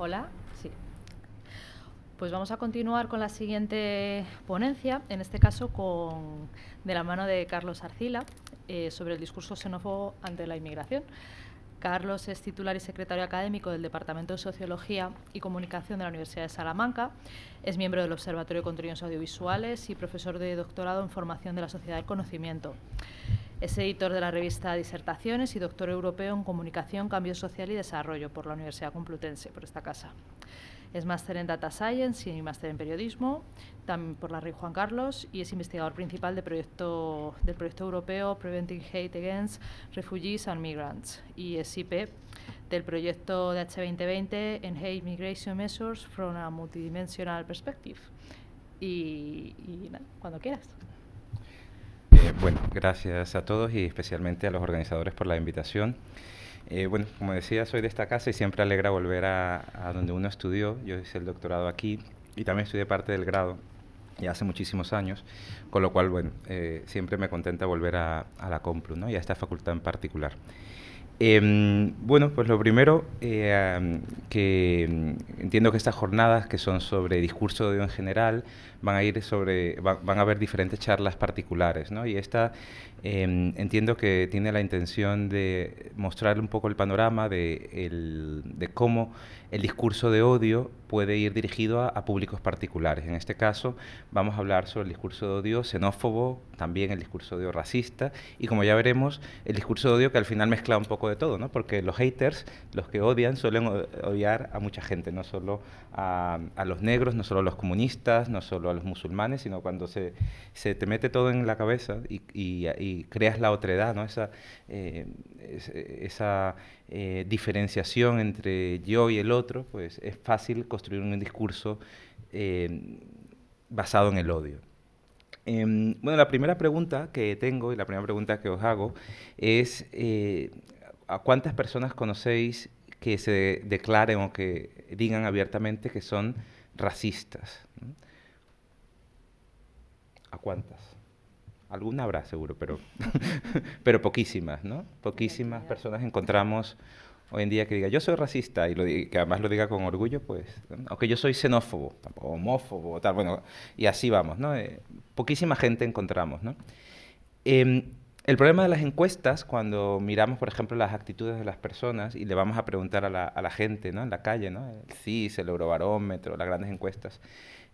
Hola, sí. Pues vamos a continuar con la siguiente ponencia, en este caso de la mano de Carlos Arcila, sobre el discurso xenófobo ante la inmigración. Carlos es titular y secretario académico del Departamento de Sociología y Comunicación de la Universidad de Salamanca, es miembro del Observatorio de Contenidos Audiovisuales y profesor de doctorado en Formación de la Sociedad del Conocimiento. Es editor de la revista Disertaciones y doctor europeo en Comunicación, Cambio Social y Desarrollo por la Universidad Complutense, por esta casa. Es máster en Data Science y máster en Periodismo, también por la Rey Juan Carlos, y es investigador principal del proyecto europeo Preventing Hate Against Refugees and Migrants, y es IP del proyecto de H2020 en Hate Migration Measures from a Multidimensional Perspective. Y nada, cuando quieras. Bueno, gracias a todos y especialmente a los organizadores por la invitación. Bueno, como decía, soy de esta casa y siempre alegra volver a donde uno estudió. Yo hice el doctorado aquí y también estudié parte del grado ya hace muchísimos años, con lo cual, bueno, siempre me contenta volver a la Complu, ¿no? Y a esta facultad en particular. Bueno, pues lo primero, que entiendo que estas jornadas, que son sobre discurso de odio en general, van a haber diferentes charlas particulares, ¿no? Y esta entiendo que tiene la intención de mostrar un poco el panorama de cómo el discurso de odio puede ir dirigido a públicos particulares. En este caso vamos a hablar sobre el discurso de odio xenófobo, también el discurso de odio racista y, como ya veremos, el discurso de odio que al final mezcla un poco de todo, ¿no? Porque los haters, los que odian, suelen odiar a mucha gente, no solo a los negros, no solo a los comunistas, no solo a los musulmanes, sino cuando se te mete todo en la cabeza y creas la otredad, ¿no? Esa diferenciación entre yo y el otro, pues es fácil construir un discurso basado en el odio. Bueno, la primera pregunta que tengo y la primera pregunta que os hago es ¿a cuántas personas conocéis que se declaren o que digan abiertamente que son racistas? ¿A cuántas? Alguna habrá seguro, pero, pero poquísimas, ¿no? Poquísimas personas encontramos hoy en día que diga yo soy racista y que además lo diga con orgullo, pues, ¿no? Aunque yo soy xenófobo, tampoco homófobo, tal, bueno, y así vamos, ¿no? Poquísima gente encontramos, ¿no? El problema de las encuestas, cuando miramos, por ejemplo, las actitudes de las personas y le vamos a preguntar a la gente, ¿no? En la calle, ¿no? El CIS, el Eurobarómetro, las grandes encuestas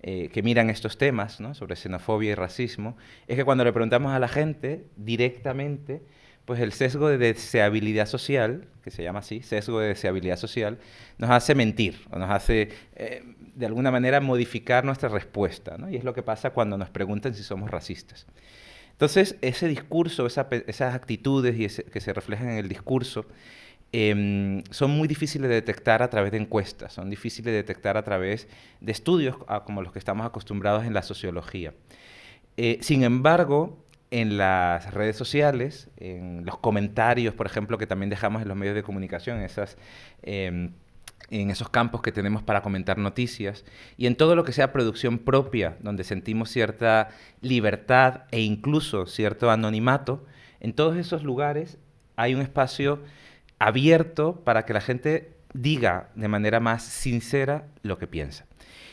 que miran estos temas, ¿no? Sobre xenofobia y racismo, es que cuando le preguntamos a la gente directamente, pues el sesgo de deseabilidad social, que se llama así, sesgo de deseabilidad social, nos hace mentir, o nos hace, de alguna manera, modificar nuestra respuesta, ¿no? Y es lo que pasa cuando nos preguntan si somos racistas. Entonces, ese discurso, esas actitudes que se reflejan en el discurso, son muy difíciles de detectar a través de encuestas, son difíciles de detectar a través de estudios como los que estamos acostumbrados en la sociología. Sin embargo, en las redes sociales, en los comentarios, por ejemplo, que también dejamos en los medios de comunicación, en esos campos que tenemos para comentar noticias, y en todo lo que sea producción propia, donde sentimos cierta libertad e incluso cierto anonimato, en todos esos lugares hay un espacio abierto para que la gente diga de manera más sincera lo que piensa.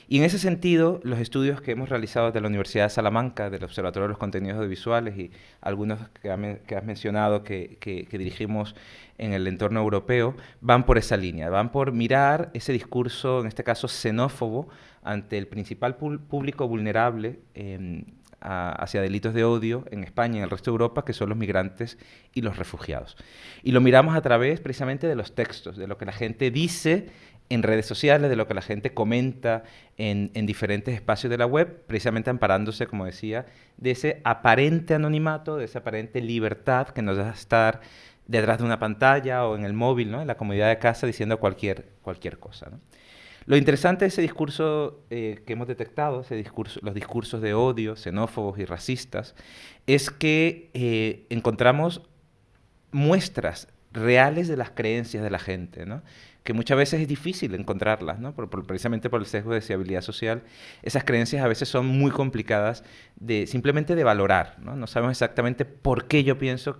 Y en ese sentido, los estudios que hemos realizado desde la Universidad de Salamanca, del Observatorio de los Contenidos Audiovisuales y algunos que has mencionado que dirigimos en el entorno europeo, van por esa línea, van por mirar ese discurso, en este caso xenófobo, ante el principal público vulnerable hacia delitos de odio en España y en el resto de Europa, que son los migrantes y los refugiados. Y lo miramos a través precisamente de los textos, de lo que la gente dice en redes sociales, de lo que la gente comenta en diferentes espacios de la web, precisamente amparándose, como decía, de ese aparente anonimato, de esa aparente libertad que nos deja estar detrás de una pantalla o en el móvil, ¿no? En la comodidad de casa, diciendo cualquier cosa, ¿no? Lo interesante de ese discurso que hemos detectado, los discursos de odio, xenófobos y racistas, es que encontramos muestras reales de las creencias de la gente, ¿no? Que muchas veces es difícil encontrarlas, ¿no? Precisamente por el sesgo de deseabilidad social. Esas creencias a veces son muy complicadas simplemente de valorar, ¿no? No sabemos exactamente por qué yo pienso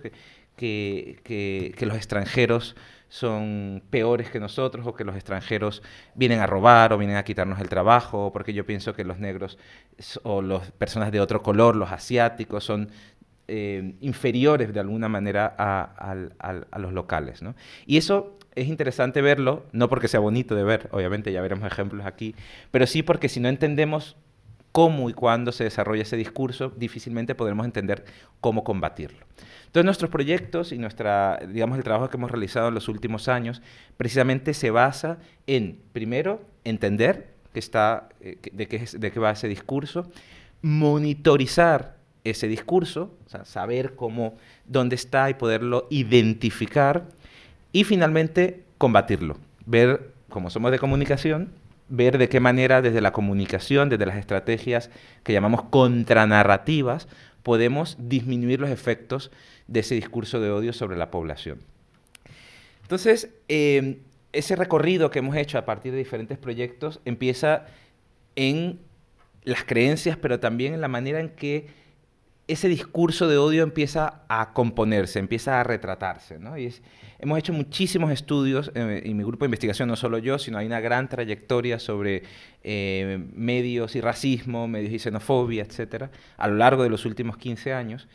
que los extranjeros son peores que nosotros, o que los extranjeros vienen a robar o vienen a quitarnos el trabajo, o porque yo pienso que los negros o las personas de otro color, los asiáticos, son inferiores de alguna manera a los locales, ¿no? Y eso es interesante verlo, no porque sea bonito de ver, obviamente ya veremos ejemplos aquí, pero sí porque si no entendemos cómo y cuándo se desarrolla ese discurso, difícilmente podremos entender cómo combatirlo. Entonces, nuestros proyectos y digamos, el trabajo que hemos realizado en los últimos años precisamente se basa en, primero, entender de qué va ese discurso, monitorizar ese discurso, o sea, saber dónde está y poderlo identificar, y finalmente combatirlo, ver, como somos de comunicación, ver de qué manera desde la comunicación, desde las estrategias que llamamos contranarrativas, podemos disminuir los efectos de ese discurso de odio sobre la población. Entonces, ese recorrido que hemos hecho a partir de diferentes proyectos empieza en las creencias, pero también en la manera en que ese discurso de odio empieza a componerse, empieza a retratarse, ¿no? Hemos hecho muchísimos estudios, y mi grupo de investigación, no solo yo, sino hay una gran trayectoria sobre medios y racismo, medios y xenofobia, etcétera, a lo largo de los últimos 15 años,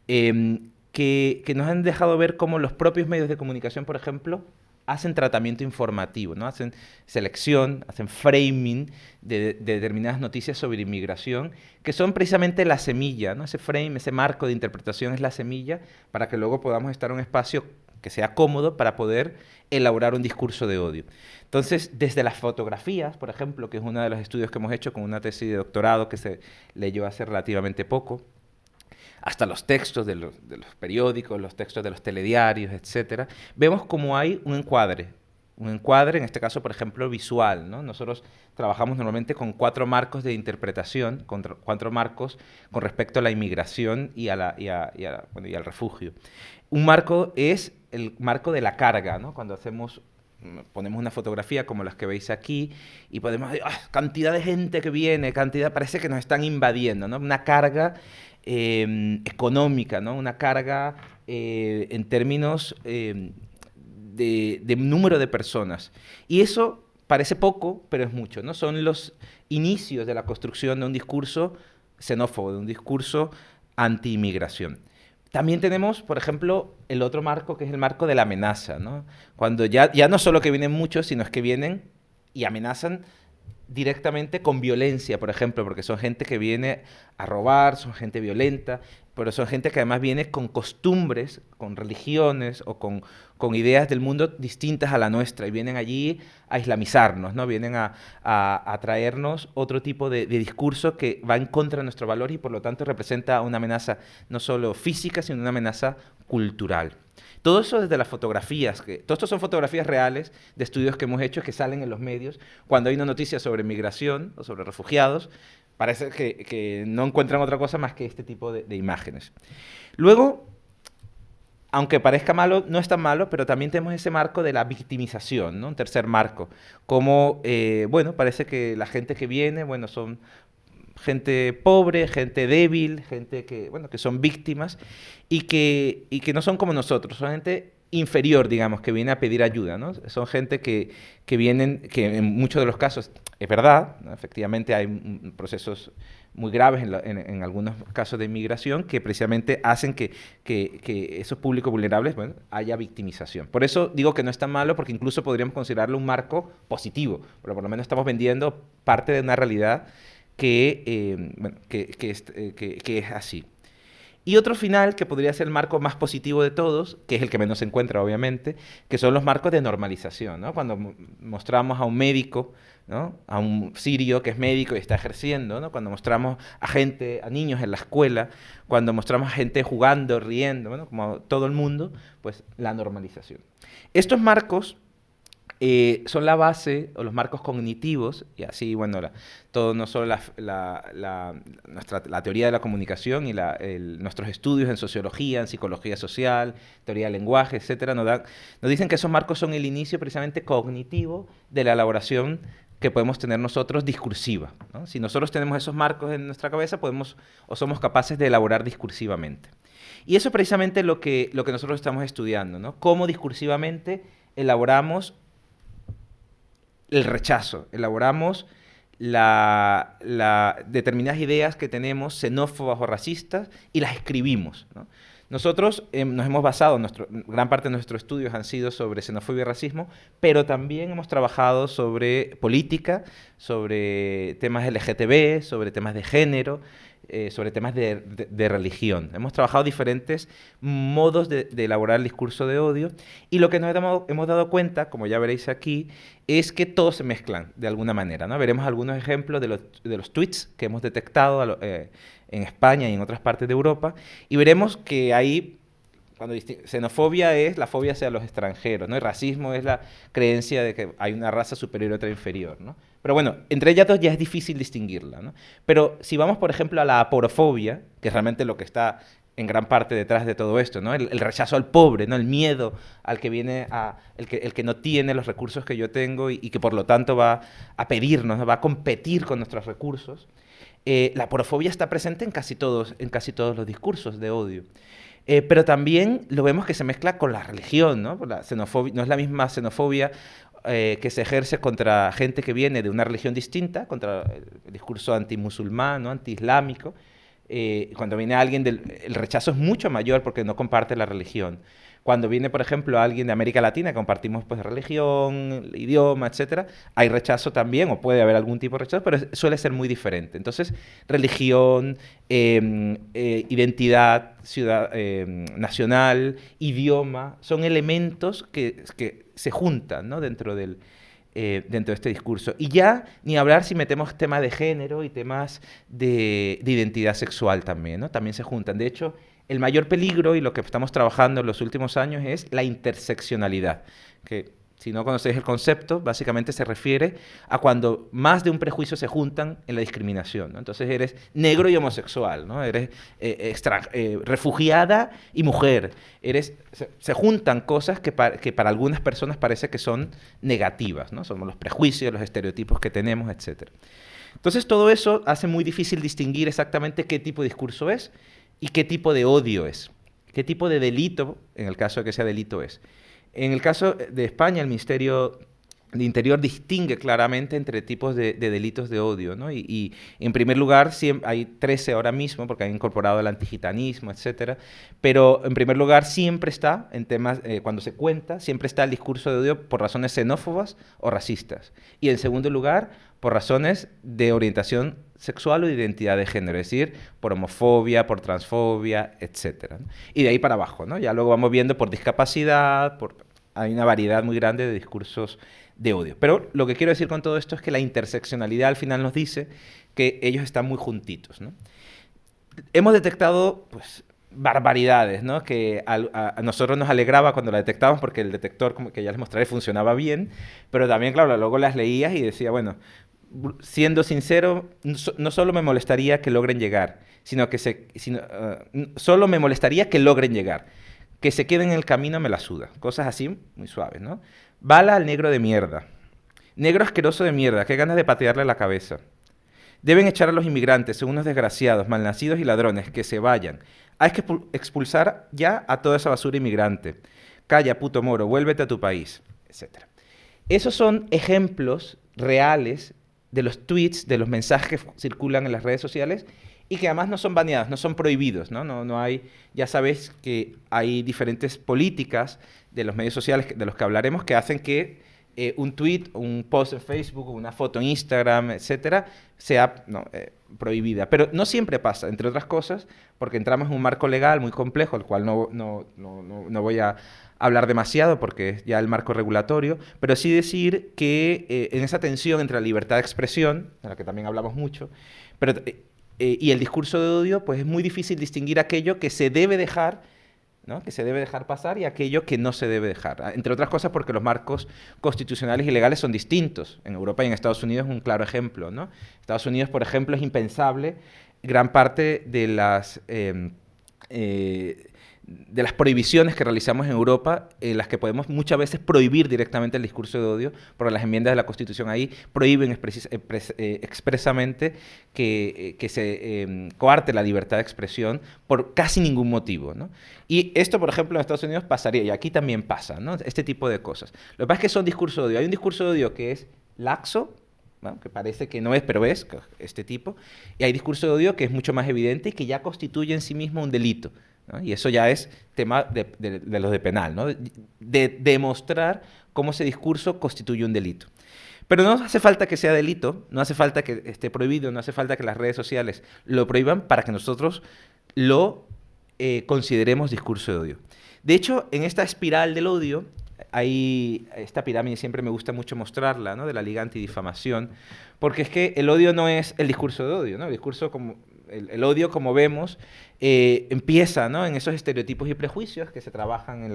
que nos han dejado ver cómo los propios medios de comunicación, por ejemplo, hacen tratamiento informativo, ¿no? Hacen selección, hacen framing de determinadas noticias sobre inmigración, que son precisamente la semilla, ¿no? Ese frame, ese marco de interpretación es la semilla para que luego podamos estar en un espacio que sea cómodo para poder elaborar un discurso de odio. Entonces, desde las fotografías, por ejemplo, que es uno de los estudios que hemos hecho con una tesis de doctorado que se leyó hace relativamente poco, hasta los textos de los periódicos, los textos de los telediarios, etcétera, vemos como hay un encuadre, en este caso, por ejemplo, visual, ¿no? Nosotros trabajamos normalmente con 4 marcos de interpretación, con 4 marcos con respecto a la inmigración y al refugio. Un marco es el marco de la carga, ¿no? Cuando ponemos una fotografía como las que veis aquí y podemos decir, cantidad de gente que viene, parece que nos están invadiendo, ¿no? Una carga económica, ¿no? Una carga en términos de número de personas. Y eso parece poco, pero es mucho, ¿no? Son los inicios de la construcción de un discurso xenófobo, de un discurso anti-inmigración. También tenemos, por ejemplo, el otro marco, que es el marco de la amenaza, ¿no? Cuando ya no solo que vienen muchos, sino es que vienen y amenazan directamente con violencia, por ejemplo, porque son gente que viene a robar, son gente violenta, pero son gente que además viene con costumbres, con religiones o con ideas del mundo distintas a la nuestra, y vienen allí a islamizarnos, ¿no? Vienen a traernos otro tipo de discurso que va en contra de nuestro valor y por lo tanto representa una amenaza no solo física, sino una amenaza cultural. Todo eso desde las fotografías, todo esto son fotografías reales de estudios que hemos hecho que salen en los medios. Cuando hay una noticia sobre migración o sobre refugiados, parece que no encuentran otra cosa más que este tipo de imágenes. Luego, aunque parezca malo, no es tan malo, pero también tenemos ese marco de la victimización, ¿no? Un tercer marco. Como, bueno, parece que la gente que viene, bueno, son gente pobre, gente débil, gente que son víctimas y que no son como nosotros, son gente inferior, digamos, que viene a pedir ayuda, ¿no? Son gente que vienen, que en muchos de los casos, es verdad, ¿no? Efectivamente hay procesos muy graves en algunos casos de inmigración que precisamente hacen que esos públicos vulnerables, bueno, haya victimización. Por eso digo que no es tan malo, porque incluso podríamos considerarlo un marco positivo, pero por lo menos estamos vendiendo parte de una realidad que es así. Y otro final, que podría ser el marco más positivo de todos, que es el que menos se encuentra, obviamente, que son los marcos de normalización, ¿no? Cuando mostramos a un médico, ¿no? A un sirio que es médico y está ejerciendo, ¿no? Cuando mostramos a niños en la escuela, cuando mostramos a gente jugando, riendo, ¿no? Como todo el mundo, pues la normalización. Estos marcos son la base, o los marcos cognitivos, y así, bueno, todo no solo la teoría de la comunicación y nuestros estudios en sociología, en psicología social, teoría del lenguaje, etcétera, nos dicen que esos marcos son el inicio precisamente cognitivo de la elaboración que podemos tener nosotros discursiva, ¿no? Si nosotros tenemos esos marcos en nuestra cabeza, somos capaces de elaborar discursivamente. Y eso es precisamente lo que nosotros estamos estudiando, ¿no? Cómo discursivamente elaboramos el rechazo, elaboramos determinadas ideas que tenemos xenófobas o racistas y las escribimos, ¿no? Nosotros nos hemos basado, gran parte de nuestros estudios han sido sobre xenofobia y racismo, pero también hemos trabajado sobre política, sobre temas LGTB, sobre temas de género, sobre temas de religión. Hemos trabajado diferentes modos de elaborar el discurso de odio y lo que nos hemos dado cuenta, como ya veréis aquí, es que todos se mezclan de alguna manera, ¿no? Veremos algunos ejemplos de los tweets que hemos detectado en España y en otras partes de Europa y veremos que ahí, cuando xenofobia es la fobia hacia los extranjeros, ¿no? Y racismo es la creencia de que hay una raza superior y otra inferior, ¿no? Pero bueno, entre ellas dos ya es difícil distinguirla, ¿no? Pero si vamos, por ejemplo, a la aporofobia, que es realmente lo que está en gran parte detrás de todo esto, ¿no? El rechazo al pobre, ¿no? El miedo al que viene el que no tiene los recursos que yo tengo y que por lo tanto va a pedirnos, ¿no? Va a competir con nuestros recursos. La aporofobia está presente en casi todos los discursos de odio. Pero también lo vemos que se mezcla con la religión, ¿no? La xenofobia, no es la misma xenofobia que se ejerce contra gente que viene de una religión distinta, contra el discurso antimusulmán, ¿no? Antiislámico. Cuando viene alguien el rechazo es mucho mayor porque no comparte la religión. Cuando viene, por ejemplo, alguien de América Latina, compartimos pues religión, idioma, etcétera, hay rechazo también, o puede haber algún tipo de rechazo, pero suele ser muy diferente. Entonces, religión, identidad nacional, idioma, son elementos que se juntan, ¿no? dentro de este discurso. Y ya ni hablar si metemos temas de género y temas de identidad sexual también, ¿no? También se juntan. De hecho, el mayor peligro y lo que estamos trabajando en los últimos años es la interseccionalidad, que si no conocéis el concepto, básicamente se refiere a cuando más de un prejuicio se juntan en la discriminación, ¿no? Entonces eres negro y homosexual, ¿no? Eres refugiada y mujer. Se juntan cosas que para algunas personas parece que son negativas, ¿no? Son los prejuicios, los estereotipos que tenemos, etc. Entonces todo eso hace muy difícil distinguir exactamente qué tipo de discurso es y qué tipo de odio es, qué tipo de delito, en el caso de que sea delito, es. En el caso de España, el Ministerio de Interior distingue claramente entre tipos de delitos de odio, ¿no? Y en primer lugar, hay 13 ahora mismo, porque han incorporado el antigitanismo, etcétera, pero en primer lugar siempre está, en temas, cuando se cuenta, siempre está el discurso de odio por razones xenófobas o racistas. Y en segundo lugar, por razones de orientación sexual o de identidad de género, es decir, por homofobia, por transfobia, etcétera, ¿no? Y de ahí para abajo, ¿no? Ya luego vamos viendo por discapacidad, hay una variedad muy grande de discursos de odio. Pero lo que quiero decir con todo esto es que la interseccionalidad al final nos dice que ellos están muy juntitos, ¿no? Hemos detectado, pues, barbaridades, ¿no? Que a nosotros nos alegraba cuando la detectábamos porque el detector, como que ya les mostraré, funcionaba bien, pero también, claro, luego las leías y decía, bueno, siendo sincero, no solo me molestaría que logren llegar, sino que solo me molestaría que logren llegar. Que se queden en el camino me la suda. Cosas así, muy suaves, ¿no? Bala al negro de mierda. Negro asqueroso de mierda, qué ganas de patearle la cabeza. Deben echar a los inmigrantes, son unos desgraciados, malnacidos y ladrones, que se vayan. Hay que expulsar ya a toda esa basura inmigrante. Calla, puto moro, vuélvete a tu país, etc. Esos son ejemplos reales de los tweets, de los mensajes que circulan en las redes sociales y que además no son baneados, no son prohibidos, ¿no? No hay, ya sabéis que hay diferentes políticas de los medios sociales de los que hablaremos que hacen que un tweet, un post en Facebook, una foto en Instagram, etcétera, sea prohibida. Pero no siempre pasa, entre otras cosas, porque entramos en un marco legal muy complejo, el cual no voy a hablar demasiado porque es ya el marco regulatorio, pero sí decir que en esa tensión entre la libertad de expresión, de la que también hablamos mucho, y el discurso de odio, pues es muy difícil distinguir aquello que se debe dejar, ¿no? Que se debe dejar pasar y aquello que no se debe dejar. Entre otras cosas porque los marcos constitucionales y legales son distintos. En Europa y en Estados Unidos es un claro ejemplo, ¿no? Estados Unidos, por ejemplo, es impensable gran parte de de las prohibiciones que realizamos en Europa, en las que podemos muchas veces prohibir directamente el discurso de odio, porque las enmiendas de la Constitución ahí prohíben expresamente que se coarte la libertad de expresión por casi ningún motivo, ¿no? Y esto, por ejemplo, en Estados Unidos pasaría, y aquí también pasa, ¿no? Este tipo de cosas. Lo que pasa es que son discursos de odio. Hay un discurso de odio que es laxo, ¿no? Que parece que no es, pero es este tipo, y hay discurso de odio que es mucho más evidente y que ya constituye en sí mismo un delito, ¿no? Y eso ya es tema de los de penal, ¿no? De demostrar cómo ese discurso constituye un delito. Pero no hace falta que sea delito, no hace falta que esté prohibido, no hace falta que las redes sociales lo prohíban para que nosotros lo consideremos discurso de odio. De hecho, en esta espiral del odio, esta pirámide siempre me gusta mucho mostrarla, ¿no? De la Liga Antidifamación, porque es que el odio no es el discurso de odio, ¿no? El discurso como el odio, como vemos, empieza, ¿no? En esos estereotipos y prejuicios que se trabajan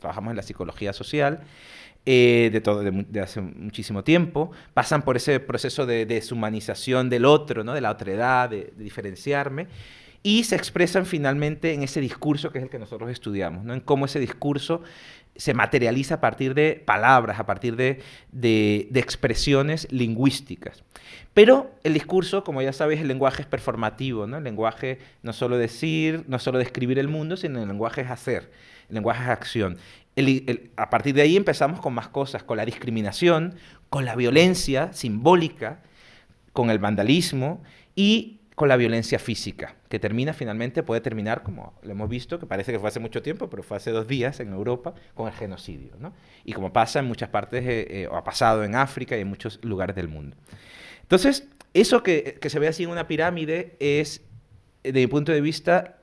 trabajamos en la psicología social, de hace muchísimo tiempo, pasan por ese proceso de deshumanización del otro, ¿no? De la otredad, de diferenciarme, y se expresan finalmente en ese discurso que es el que nosotros estudiamos, ¿no? En cómo ese discurso se materializa a partir de palabras, a partir de expresiones lingüísticas. Pero el discurso, como ya sabéis, el lenguaje es performativo, ¿no? El lenguaje no solo decir, no solo describir el mundo, sino el lenguaje es hacer, el lenguaje es acción. A partir de ahí empezamos con más cosas, con la discriminación, con la violencia simbólica, con el vandalismo y con la violencia física, que puede terminar, como lo hemos visto, que parece que fue hace mucho tiempo, pero fue hace 2 días en Europa, con el genocidio, ¿no? Y como pasa en muchas partes, o ha pasado en África y en muchos lugares del mundo. Entonces, eso que se ve así en una pirámide es, desde mi punto de vista,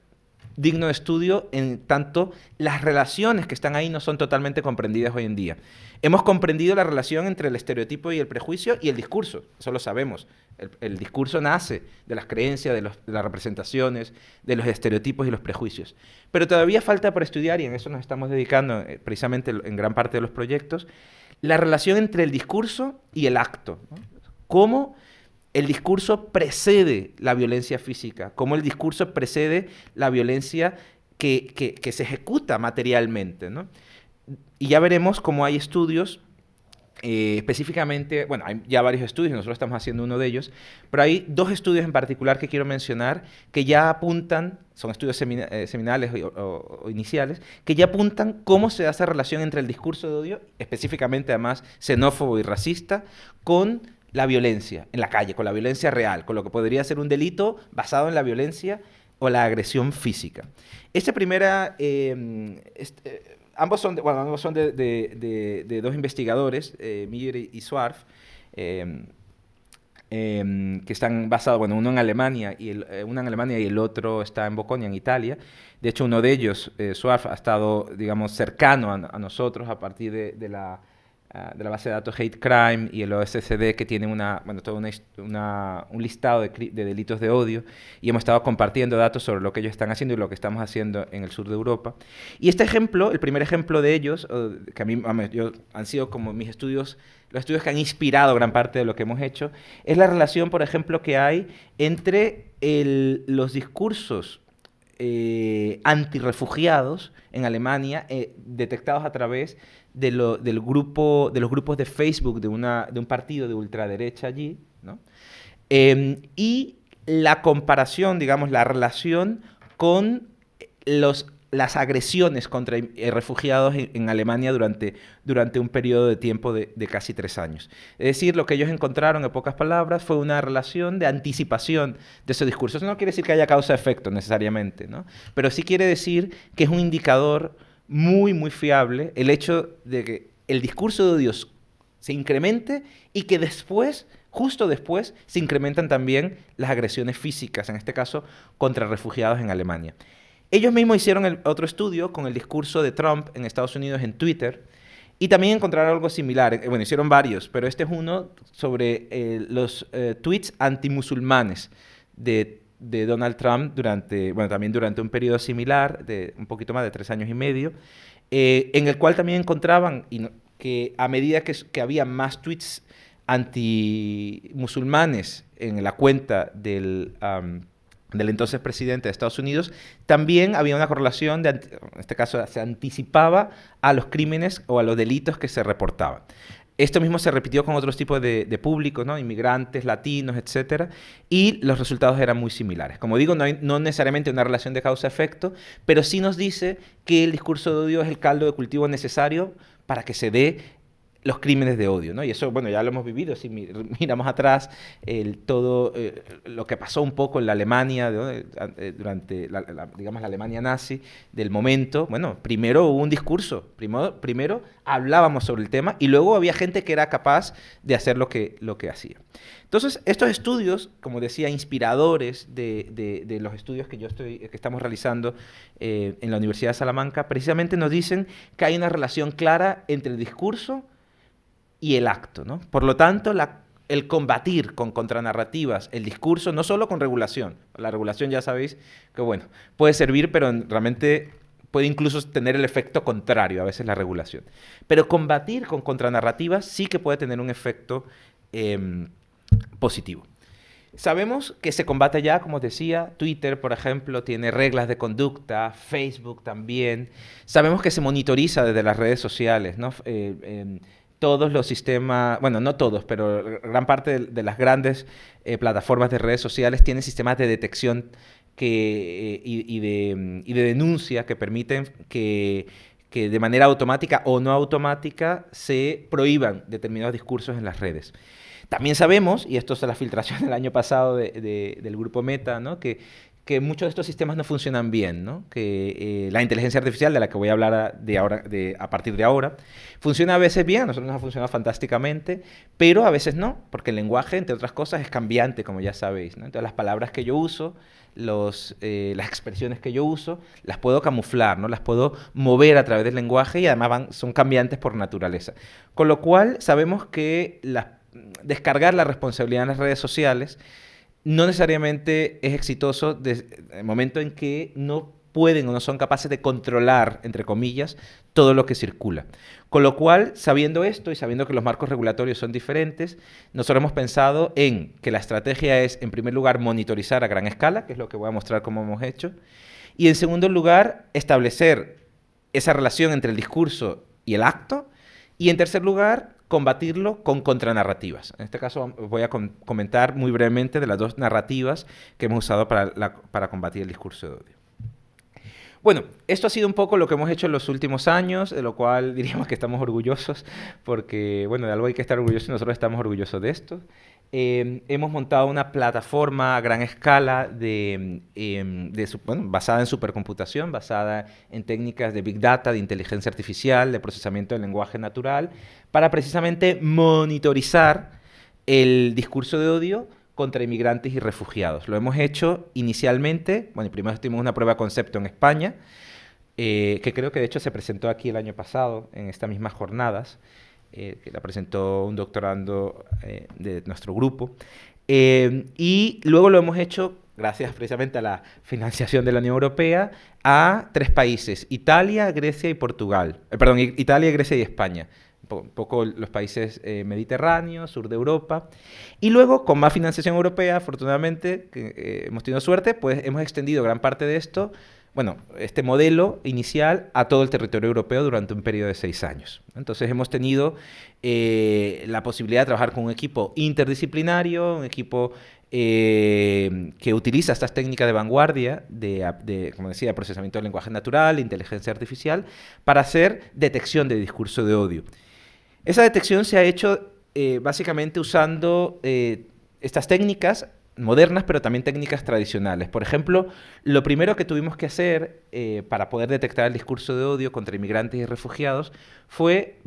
digno de estudio, en tanto las relaciones que están ahí no son totalmente comprendidas hoy en día. Hemos comprendido la relación entre el estereotipo y el prejuicio y el discurso, eso lo sabemos. El discurso nace de las creencias, de las representaciones, de los estereotipos y los prejuicios. Pero todavía falta por estudiar, y en eso nos estamos dedicando precisamente en gran parte de los proyectos, la relación entre el discurso y el acto, ¿no? Cómo el discurso precede la violencia física, cómo el discurso precede la violencia que se ejecuta materialmente, ¿no? Y ya veremos cómo hay estudios, específicamente, bueno, hay ya varios estudios, nosotros estamos haciendo uno de ellos, pero hay 2 estudios en particular que quiero mencionar que ya apuntan, son estudios seminales o iniciales, que ya apuntan cómo se da esa relación entre el discurso de odio, específicamente además xenófobo y racista, con la violencia en la calle, con la violencia real, con lo que podría ser un delito basado en la violencia o la agresión física. Esta primera, ambos son de 2 investigadores, Miller y Swarf, que están basados, bueno, uno en Alemania y el otro está en Boconia, en Italia. De hecho, uno de ellos, Swarf, ha estado, digamos, cercano a nosotros a partir de la base de datos Hate Crime y el OSCD, que tiene todo un listado de delitos de odio, y hemos estado compartiendo datos sobre lo que ellos están haciendo y lo que estamos haciendo en el sur de Europa. Y este ejemplo, el primer ejemplo de ellos, que a mí han sido como mis estudios, los estudios que han inspirado gran parte de lo que hemos hecho, es la relación, por ejemplo, que hay entre los discursos antirrefugiados en Alemania, detectados a través de los grupos de Facebook de un partido de ultraderecha allí, ¿no? Y la comparación, digamos, la relación con las agresiones contra refugiados en Alemania durante un periodo de tiempo de casi 3 años. Es decir, lo que ellos encontraron, en pocas palabras, fue una relación de anticipación de ese discurso. Eso no quiere decir que haya causa-efecto necesariamente, ¿no? Pero sí quiere decir que es un indicador muy, muy fiable el hecho de que el discurso de odio se incremente y que después, justo después, se incrementan también las agresiones físicas, en este caso, contra refugiados en Alemania. Ellos mismos hicieron otro estudio con el discurso de Trump en Estados Unidos en Twitter y también encontraron algo similar. Bueno, hicieron varios, pero este es uno sobre los tweets antimusulmanes de Donald Trump también durante un periodo similar, de un poquito más de 3 años y medio, en el cual también encontraban que a medida que había más tweets antimusulmanes en la cuenta del del entonces presidente de Estados Unidos, también había una correlación, en este caso se anticipaba a los crímenes o a los delitos que se reportaban. Esto mismo se repitió con otros tipos de públicos, ¿no? Inmigrantes, latinos, etcétera, y los resultados eran muy similares. Como digo, no necesariamente una relación de causa-efecto, pero sí nos dice que el discurso de odio es el caldo de cultivo necesario para que se dé los crímenes de odio, ¿no? Y eso, bueno, ya lo hemos vivido, si miramos atrás, todo lo que pasó un poco en la Alemania, ¿no? Durante, digamos, la Alemania nazi del momento. Bueno, primero hubo un discurso, primero hablábamos sobre el tema y luego había gente que era capaz de hacer lo que hacía. Entonces, estos estudios, como decía, inspiradores de los estudios que estamos realizando en la Universidad de Salamanca, precisamente nos dicen que hay una relación clara entre el discurso y el acto, ¿no? Por lo tanto, el combatir con contranarrativas el discurso, no solo con regulación. La regulación ya sabéis que, bueno, puede servir, pero realmente puede incluso tener el efecto contrario, a veces la regulación. Pero combatir con contranarrativas sí que puede tener un efecto positivo. Sabemos que se combate ya, como os decía, Twitter, por ejemplo, tiene reglas de conducta, Facebook también. Sabemos que se monitoriza desde las redes sociales, ¿no? Todos los sistemas, bueno, no todos, pero gran parte de las grandes plataformas de redes sociales tienen sistemas de detección y de denuncia que permiten que de manera automática o no automática se prohíban determinados discursos en las redes. También sabemos, y esto es la filtración del año pasado del grupo Meta, ¿no? que muchos de estos sistemas no funcionan bien, ¿no? Que la inteligencia artificial, de la que voy a hablar a partir de ahora, funciona a veces bien, a nosotros nos ha funcionado fantásticamente, pero a veces no, porque el lenguaje, entre otras cosas, es cambiante, como ya sabéis, ¿no? Entonces las palabras que yo uso, las expresiones que yo uso, las puedo camuflar, ¿no? Las puedo mover a través del lenguaje y además son cambiantes por naturaleza. Con lo cual sabemos que descargar la responsabilidad en las redes sociales no necesariamente es exitoso desde el momento en que no pueden o no son capaces de controlar, entre comillas, todo lo que circula. Con lo cual, sabiendo esto y sabiendo que los marcos regulatorios son diferentes, nosotros hemos pensado en que la estrategia es, en primer lugar, monitorizar a gran escala, que es lo que voy a mostrar cómo hemos hecho, y en segundo lugar, establecer esa relación entre el discurso y el acto, y en tercer lugar, combatirlo con contranarrativas. En este caso voy a comentar muy brevemente de las dos narrativas que hemos usado para combatir el discurso de odio. Bueno, esto ha sido un poco lo que hemos hecho en los últimos años, de lo cual diríamos que estamos orgullosos, porque, bueno, de algo hay que estar orgullosos y nosotros estamos orgullosos de esto. Hemos montado una plataforma a gran escala basada en supercomputación, basada en técnicas de Big Data, de inteligencia artificial, de procesamiento del lenguaje natural, para precisamente monitorizar el discurso de odio contra inmigrantes y refugiados. Lo hemos hecho inicialmente, bueno, primero tuvimos una prueba de concepto en España, que creo que de hecho se presentó aquí el año pasado, en estas mismas jornadas, que la presentó un doctorando de nuestro grupo. Y luego lo hemos hecho, gracias precisamente a la financiación de la Unión Europea, a 3 países, Italia, Grecia y Portugal. Italia, Grecia y España. Un poco los países mediterráneos, sur de Europa. Y luego, con más financiación europea, afortunadamente, hemos tenido suerte, pues hemos extendido gran parte de esto, bueno, este modelo inicial a todo el territorio europeo durante un periodo de 6 años. Entonces hemos tenido la posibilidad de trabajar con un equipo interdisciplinario, un equipo que utiliza estas técnicas de vanguardia, como decía, procesamiento del lenguaje natural, inteligencia artificial, para hacer detección de discurso de odio. Esa detección se ha hecho básicamente usando estas técnicas modernas, pero también técnicas tradicionales. Por ejemplo, lo primero que tuvimos que hacer para poder detectar el discurso de odio contra inmigrantes y refugiados fue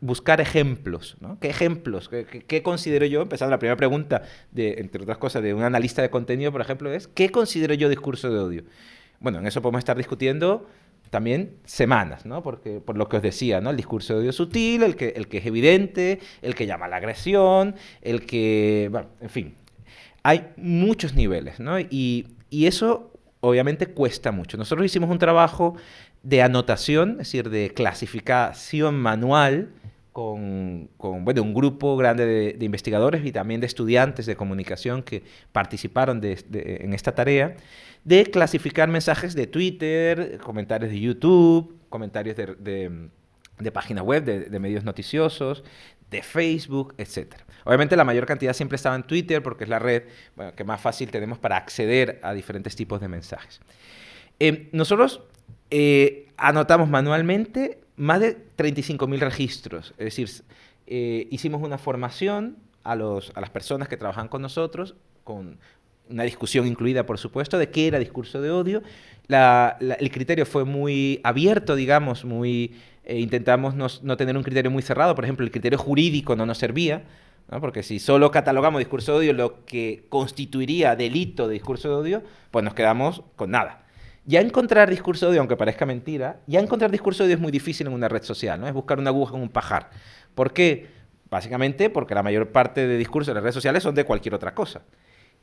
buscar ejemplos, ¿no? ¿Qué ejemplos? ¿Qué considero yo? Empezando la primera pregunta, entre otras cosas, de un analista de contenido, por ejemplo, es ¿qué considero yo discurso de odio? Bueno, en eso podemos estar discutiendo también semanas, ¿no? Porque, por lo que os decía, ¿no? El discurso de odio sutil, el que es evidente, el que llama a la agresión, el que... Bueno, en fin. Hay muchos niveles, ¿no? Y eso obviamente cuesta mucho. Nosotros hicimos un trabajo de anotación, es decir, de clasificación manual, bueno, un grupo grande de investigadores y también de estudiantes de comunicación que participaron en esta tarea, de clasificar mensajes de Twitter, comentarios de YouTube, comentarios de página web, de medios noticiosos, de Facebook, etc. Obviamente la mayor cantidad siempre estaba en Twitter porque es la red, bueno, que más fácil tenemos para acceder a diferentes tipos de mensajes. Nosotros anotamos manualmente más de 35.000 registros, es decir, hicimos una formación a las personas que trabajan con nosotros, con una discusión incluida, por supuesto, de qué era discurso de odio. El criterio fue muy abierto, digamos, intentamos no tener un criterio muy cerrado. Por ejemplo, el criterio jurídico no nos servía, ¿no? Porque si solo catalogamos discurso de odio lo que constituiría delito de discurso de odio, pues nos quedamos con nada. Ya encontrar discurso de odio, aunque parezca mentira, ya encontrar discurso de odio es muy difícil en una red social, ¿no? Es buscar una aguja en un pajar. ¿Por qué? Básicamente porque la mayor parte de discursos en las redes sociales son de cualquier otra cosa.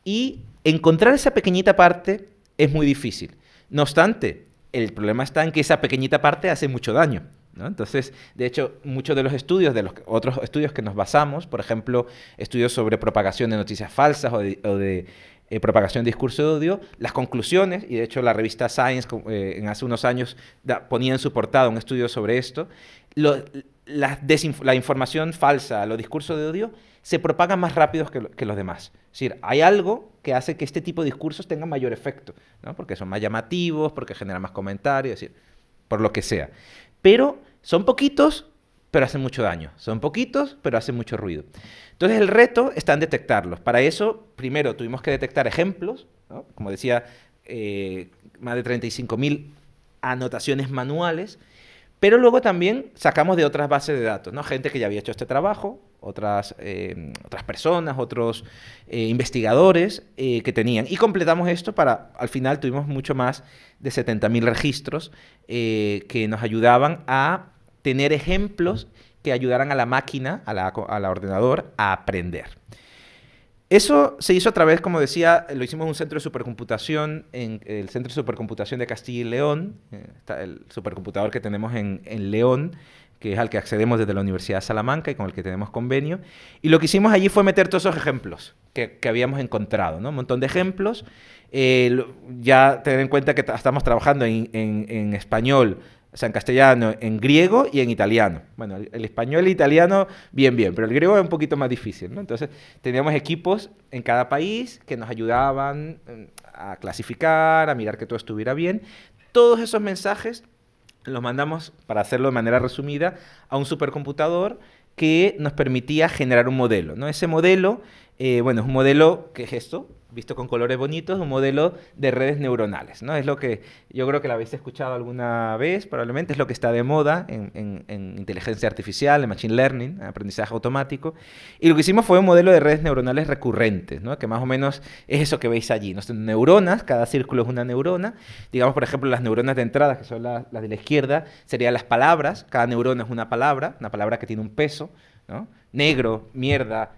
Y encontrar esa pequeñita parte es muy difícil. No obstante, el problema está en que esa pequeñita parte hace mucho daño, ¿no? Entonces, de hecho, muchos de los estudios, de los otros estudios que nos basamos, por ejemplo, estudios sobre propagación de noticias falsas o de propagación de discurso de odio, las conclusiones, y de hecho la revista Science hace unos años ponía en su portada un estudio sobre esto, la información falsa, los discursos de odio, se propagan más rápido que los demás. Es decir, hay algo que hace que este tipo de discursos tengan mayor efecto, ¿no? Porque son más llamativos, porque generan más comentarios, es decir, por lo que sea. Pero son poquitos, pero hacen mucho daño. Son poquitos, pero hacen mucho ruido. Entonces el reto está en detectarlos. Para eso, primero tuvimos que detectar ejemplos, ¿no? Como decía, más de 35.000 anotaciones manuales, pero luego también sacamos de otras bases de datos, ¿no? Gente que ya había hecho este trabajo, otras personas, otros investigadores que tenían. Y completamos esto al final tuvimos mucho más de 70.000 registros que nos ayudaban a tener ejemplos que ayudaran a la máquina, a la ordenador, a aprender. Eso se hizo a través, como decía, lo hicimos en un centro de supercomputación, en el Centro de Supercomputación de Castilla y León, el supercomputador que tenemos en León, que es al que accedemos desde la Universidad de Salamanca y con el que tenemos convenio. Y lo que hicimos allí fue meter todos esos ejemplos que habíamos encontrado, ¿no? Un montón de ejemplos. Ya tener en cuenta que estamos trabajando en español, o sea, en castellano, en griego y en italiano. Bueno, el español e italiano, bien, pero el griego es un poquito más difícil, ¿no? Entonces, teníamos equipos en cada país que nos ayudaban a clasificar, a mirar que todo estuviera bien. Todos esos mensajes los mandamos, para hacerlo de manera resumida, a un supercomputador que nos permitía generar un modelo, ¿no? Ese modelo, bueno, es un modelo, ¿qué es esto? Visto con colores bonitos, un modelo de redes neuronales, ¿no? Es lo que yo creo que lo habéis escuchado alguna vez, probablemente es lo que está de moda en inteligencia artificial, en machine learning, en aprendizaje automático. Y lo que hicimos fue un modelo de redes neuronales recurrentes, ¿no? Que más o menos es eso que veis allí, ¿no? Son neuronas, cada círculo es una neurona. Digamos, por ejemplo, las neuronas de entrada, que son las de la izquierda, serían las palabras. Cada neurona es una palabra que tiene un peso, ¿no? Negro, mierda,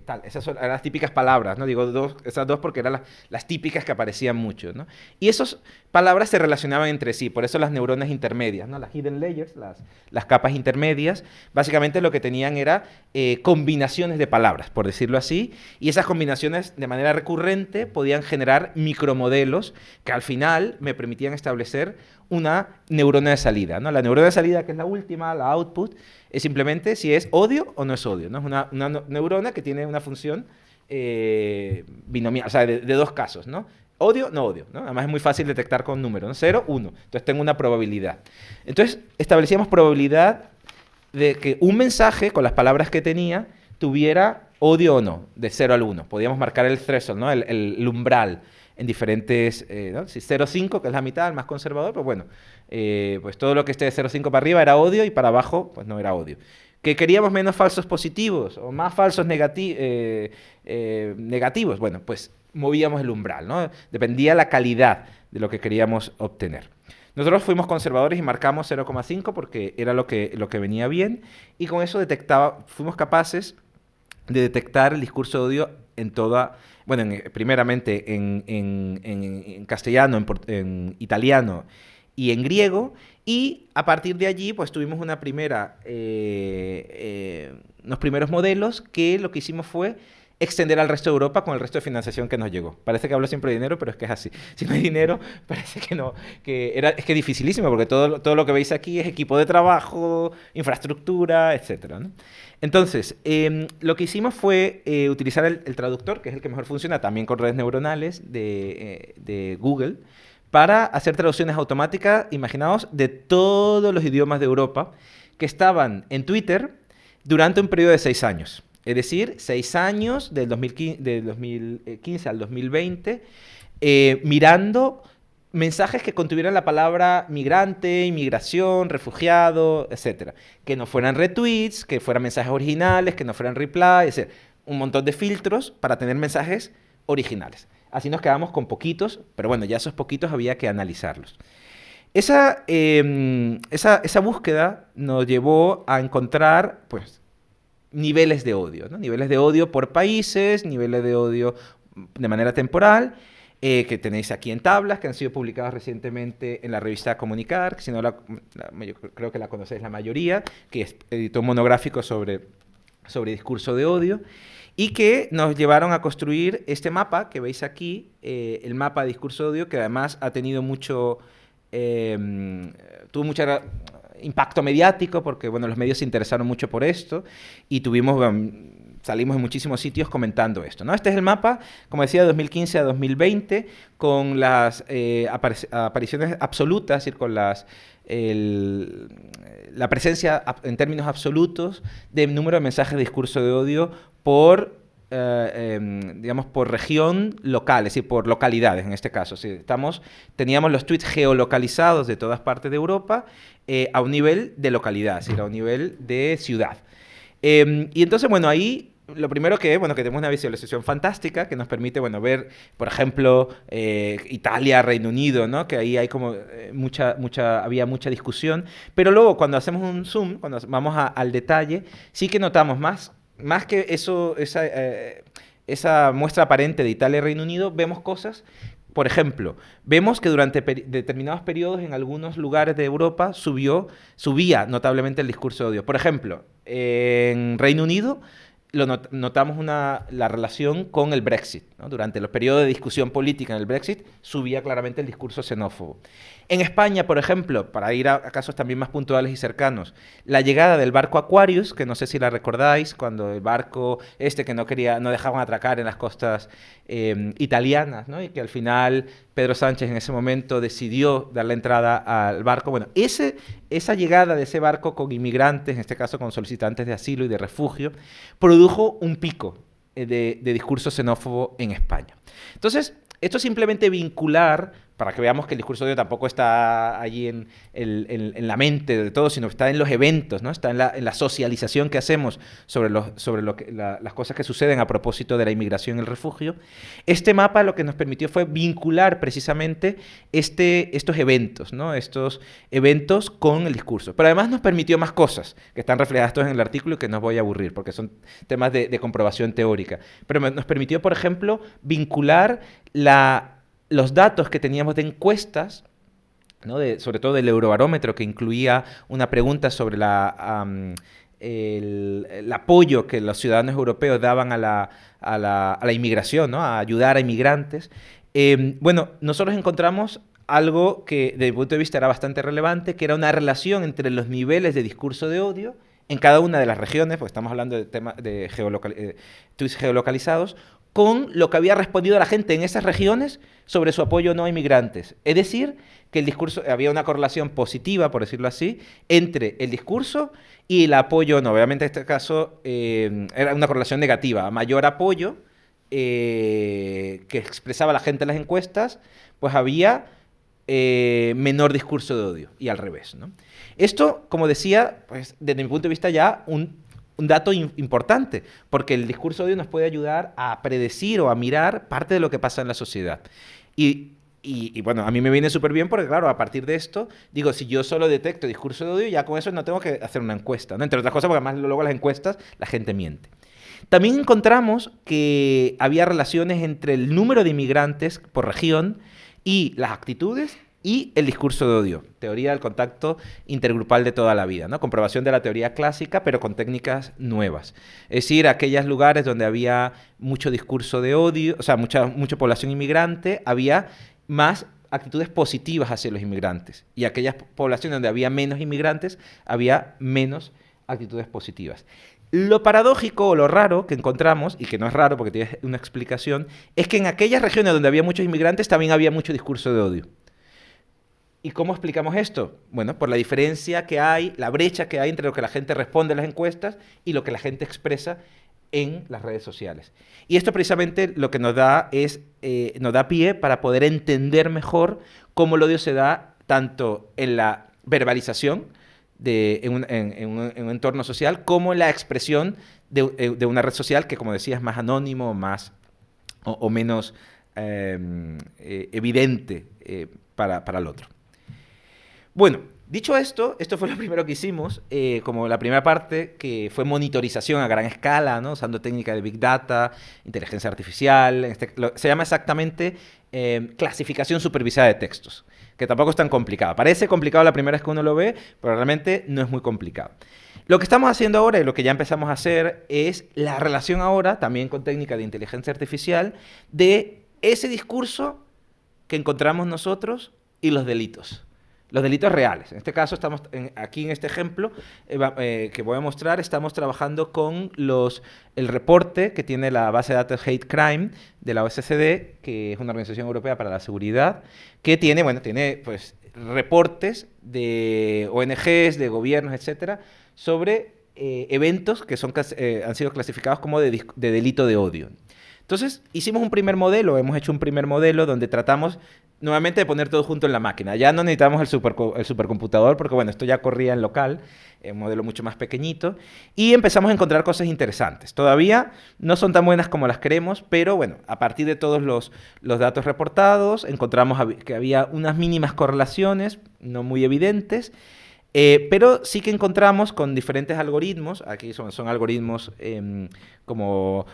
tal. Esas son las típicas palabras, ¿no? Digo esas dos porque eran las típicas que aparecían mucho, ¿no? Y esas palabras se relacionaban entre sí, por eso las neuronas intermedias, ¿no? Las hidden layers, las capas intermedias, básicamente lo que tenían era combinaciones de palabras, por decirlo así, y esas combinaciones de manera recurrente podían generar micromodelos que al final me permitían establecer una neurona de salida, ¿no? La neurona de salida, que es la última, la output, es simplemente si es odio o no es odio, ¿no? Es una neurona que tiene una función binomial, o sea, de dos casos, ¿no? Odio, no odio, ¿no? Además es muy fácil detectar con números, ¿no? 0, 1. Entonces tengo una probabilidad. Entonces establecíamos probabilidad de que un mensaje con las palabras que tenía tuviera odio o no, de 0 al 1. Podíamos marcar el threshold, ¿no? El umbral en diferentes, ¿no? Si 0,5, que es la mitad, el más conservador, pues bueno, pues todo lo que esté de 0,5 para arriba era odio y para abajo, pues no era odio. ¿Que queríamos menos falsos positivos o más falsos negativos? Bueno, pues movíamos el umbral, ¿no? Dependía la calidad de lo que queríamos obtener. Nosotros fuimos conservadores y marcamos 0,5 porque era lo que venía bien, y con eso fuimos capaces de detectar el discurso de odio en toda, bueno, primeramente en castellano, en italiano y en griego, y a partir de allí pues tuvimos unos primeros modelos que lo que hicimos fue extender al resto de Europa con el resto de financiación que nos llegó. Parece que hablo siempre de dinero, pero es que es así. Si no hay dinero, parece que no. Es que es dificilísimo, porque todo lo que veis aquí es equipo de trabajo, infraestructura, etcétera, ¿no? Entonces, lo que hicimos fue utilizar el traductor, que es el que mejor funciona, también con redes neuronales de Google, para hacer traducciones automáticas, imaginaos, de todos los idiomas de Europa que estaban en Twitter durante un periodo de 6 años. Es decir, 6 años, del 2015 al 2020, mirando mensajes que contuvieran la palabra migrante, inmigración, refugiado, etc. Que no fueran retweets, que fueran mensajes originales, que no fueran replies, etc. Un montón de filtros para tener mensajes originales. Así nos quedamos con poquitos, pero bueno, ya esos poquitos había que analizarlos. Esa búsqueda nos llevó a encontrar, pues, niveles de odio, ¿no? Niveles de odio por países, niveles de odio de manera temporal, que tenéis aquí en tablas, que han sido publicadas recientemente en la revista Comunicar, que si no yo creo que la conocéis la mayoría, que editó un monográfico sobre discurso de odio, y que nos llevaron a construir este mapa que veis aquí, el mapa de discurso de odio, que además ha tenido tuvo mucha impacto mediático, porque bueno, los medios se interesaron mucho por esto y salimos en muchísimos sitios comentando esto, ¿no? Este es el mapa, como decía, de 2015 a 2020, con las apariciones absolutas, es decir, con la presencia en términos absolutos del número de mensajes de discurso de odio por digamos, por región local, es decir, por localidades en este caso. Sí, teníamos los tweets geolocalizados de todas partes de Europa a un nivel de localidad, es decir, a un nivel de ciudad. Y entonces, bueno, ahí lo primero que tenemos una visualización fantástica que nos permite, bueno, ver, por ejemplo, Italia, Reino Unido, ¿no? Que ahí hay como había mucha discusión. Pero luego, cuando hacemos un zoom, cuando vamos al detalle, sí que notamos más que esa muestra aparente de Italia y Reino Unido, vemos cosas. Por ejemplo, vemos que durante determinados periodos en algunos lugares de Europa subía notablemente el discurso de odio. Por ejemplo, en Reino Unido notamos la relación con el Brexit, ¿no? Durante los periodos de discusión política en el Brexit subía claramente el discurso xenófobo. En España, por ejemplo, para ir a casos también más puntuales y cercanos, la llegada del barco Aquarius, que no sé si la recordáis, cuando el barco que no dejaban atracar en las costas italianas, ¿no? Y que al final Pedro Sánchez en ese momento decidió darle entrada al barco. Bueno, esa llegada de ese barco con inmigrantes, en este caso con solicitantes de asilo y de refugio, produjo un pico de discurso xenófobo en España. Entonces, esto es simplemente vincular, para que veamos que el discurso de odio tampoco está allí en la mente de todos, sino está en los eventos, ¿no? Está en la socialización que hacemos sobre las cosas que suceden a propósito de la inmigración y el refugio. Este mapa lo que nos permitió fue vincular precisamente estos eventos, ¿no? Estos eventos con el discurso. Pero además nos permitió más cosas, que están reflejadas todas en el artículo y que no os voy a aburrir, porque son temas de comprobación teórica. Pero nos permitió, por ejemplo, vincular los datos que teníamos de encuestas, ¿no? Sobre todo del Eurobarómetro, que incluía una pregunta sobre el apoyo que los ciudadanos europeos daban a la inmigración, ¿no? A ayudar a inmigrantes. Bueno, nosotros encontramos algo que desde mi punto de vista era bastante relevante, que era una relación entre los niveles de discurso de odio en cada una de las regiones, porque estamos hablando de tweets geolocalizados, con lo que había respondido la gente en esas regiones sobre su apoyo no a inmigrantes. Es decir, que había una correlación positiva, por decirlo así, entre el discurso y el apoyo no. Obviamente en este caso era una correlación negativa. A mayor apoyo que expresaba la gente en las encuestas, pues había menor discurso de odio, y al revés, ¿no? Esto, como decía, pues desde mi punto de vista ya un dato importante, porque el discurso de odio nos puede ayudar a predecir o a mirar parte de lo que pasa en la sociedad. Y bueno, a mí me viene súper bien porque, claro, a partir de esto, digo, si yo solo detecto discurso de odio, ya con eso no tengo que hacer una encuesta, ¿no? Entre otras cosas, porque además luego las encuestas la gente miente. También encontramos que había relaciones entre el número de inmigrantes por región y las actitudes y el discurso de odio, teoría del contacto intergrupal de toda la vida, ¿no? Comprobación de la teoría clásica, pero con técnicas nuevas. Es decir, aquellos lugares donde había mucho discurso de odio, o sea, mucha población inmigrante, había más actitudes positivas hacia los inmigrantes. Y aquellas poblaciones donde había menos inmigrantes, había menos actitudes positivas. Lo paradójico o lo raro que encontramos, y que no es raro porque tiene una explicación, es que en aquellas regiones donde había muchos inmigrantes también había mucho discurso de odio. ¿Y cómo explicamos esto? Bueno, por la diferencia que hay, la brecha que hay entre lo que la gente responde a las encuestas y lo que la gente expresa en las redes sociales. Y esto precisamente lo que nos da pie para poder entender mejor cómo el odio se da tanto en la verbalización en un entorno social como en la expresión de una red social que, como decía, es más anónimo, más o menos evidente para el otro. Bueno, dicho esto fue lo primero que hicimos, como la primera parte, que fue monitorización a gran escala, ¿no? Usando técnicas de Big Data, inteligencia artificial, se llama exactamente clasificación supervisada de textos, que tampoco es tan complicado. Parece complicado la primera vez que uno lo ve, pero realmente no es muy complicado. Lo que estamos haciendo ahora y lo que ya empezamos a hacer es la relación ahora, también con técnicas de inteligencia artificial, de ese discurso que encontramos nosotros y los delitos. Los delitos reales. En este caso, estamos aquí en este ejemplo que voy a mostrar, estamos trabajando con el reporte que tiene la base de datos Hate Crime de la OSCE, que es una organización europea para la seguridad, que tiene pues, reportes de ONGs, de gobiernos, etcétera, sobre eventos que han sido clasificados como de delito de odio. Entonces, hicimos un primer modelo, hemos hecho un primer modelo donde tratamos nuevamente de poner todo junto en la máquina. Ya no necesitamos el supercomputador porque, bueno, esto ya corría en local, un modelo mucho más pequeñito, y empezamos a encontrar cosas interesantes. Todavía no son tan buenas como las queremos, pero, bueno, a partir de todos los datos reportados, encontramos que había unas mínimas correlaciones, no muy evidentes, pero sí que encontramos con diferentes algoritmos, aquí son algoritmos como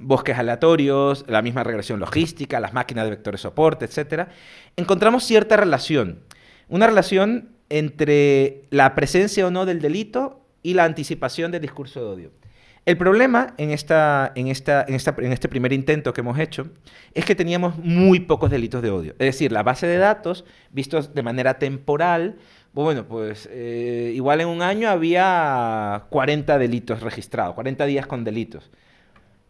bosques aleatorios, la misma regresión logística, las máquinas de vectores soporte, etc. Encontramos cierta relación, una relación entre la presencia o no del delito y la anticipación del discurso de odio. El problema en este primer intento que hemos hecho es que teníamos muy pocos delitos de odio. Es decir, la base de datos, vistos de manera temporal, bueno, pues igual en un año había 40 delitos registrados, 40 días con delitos.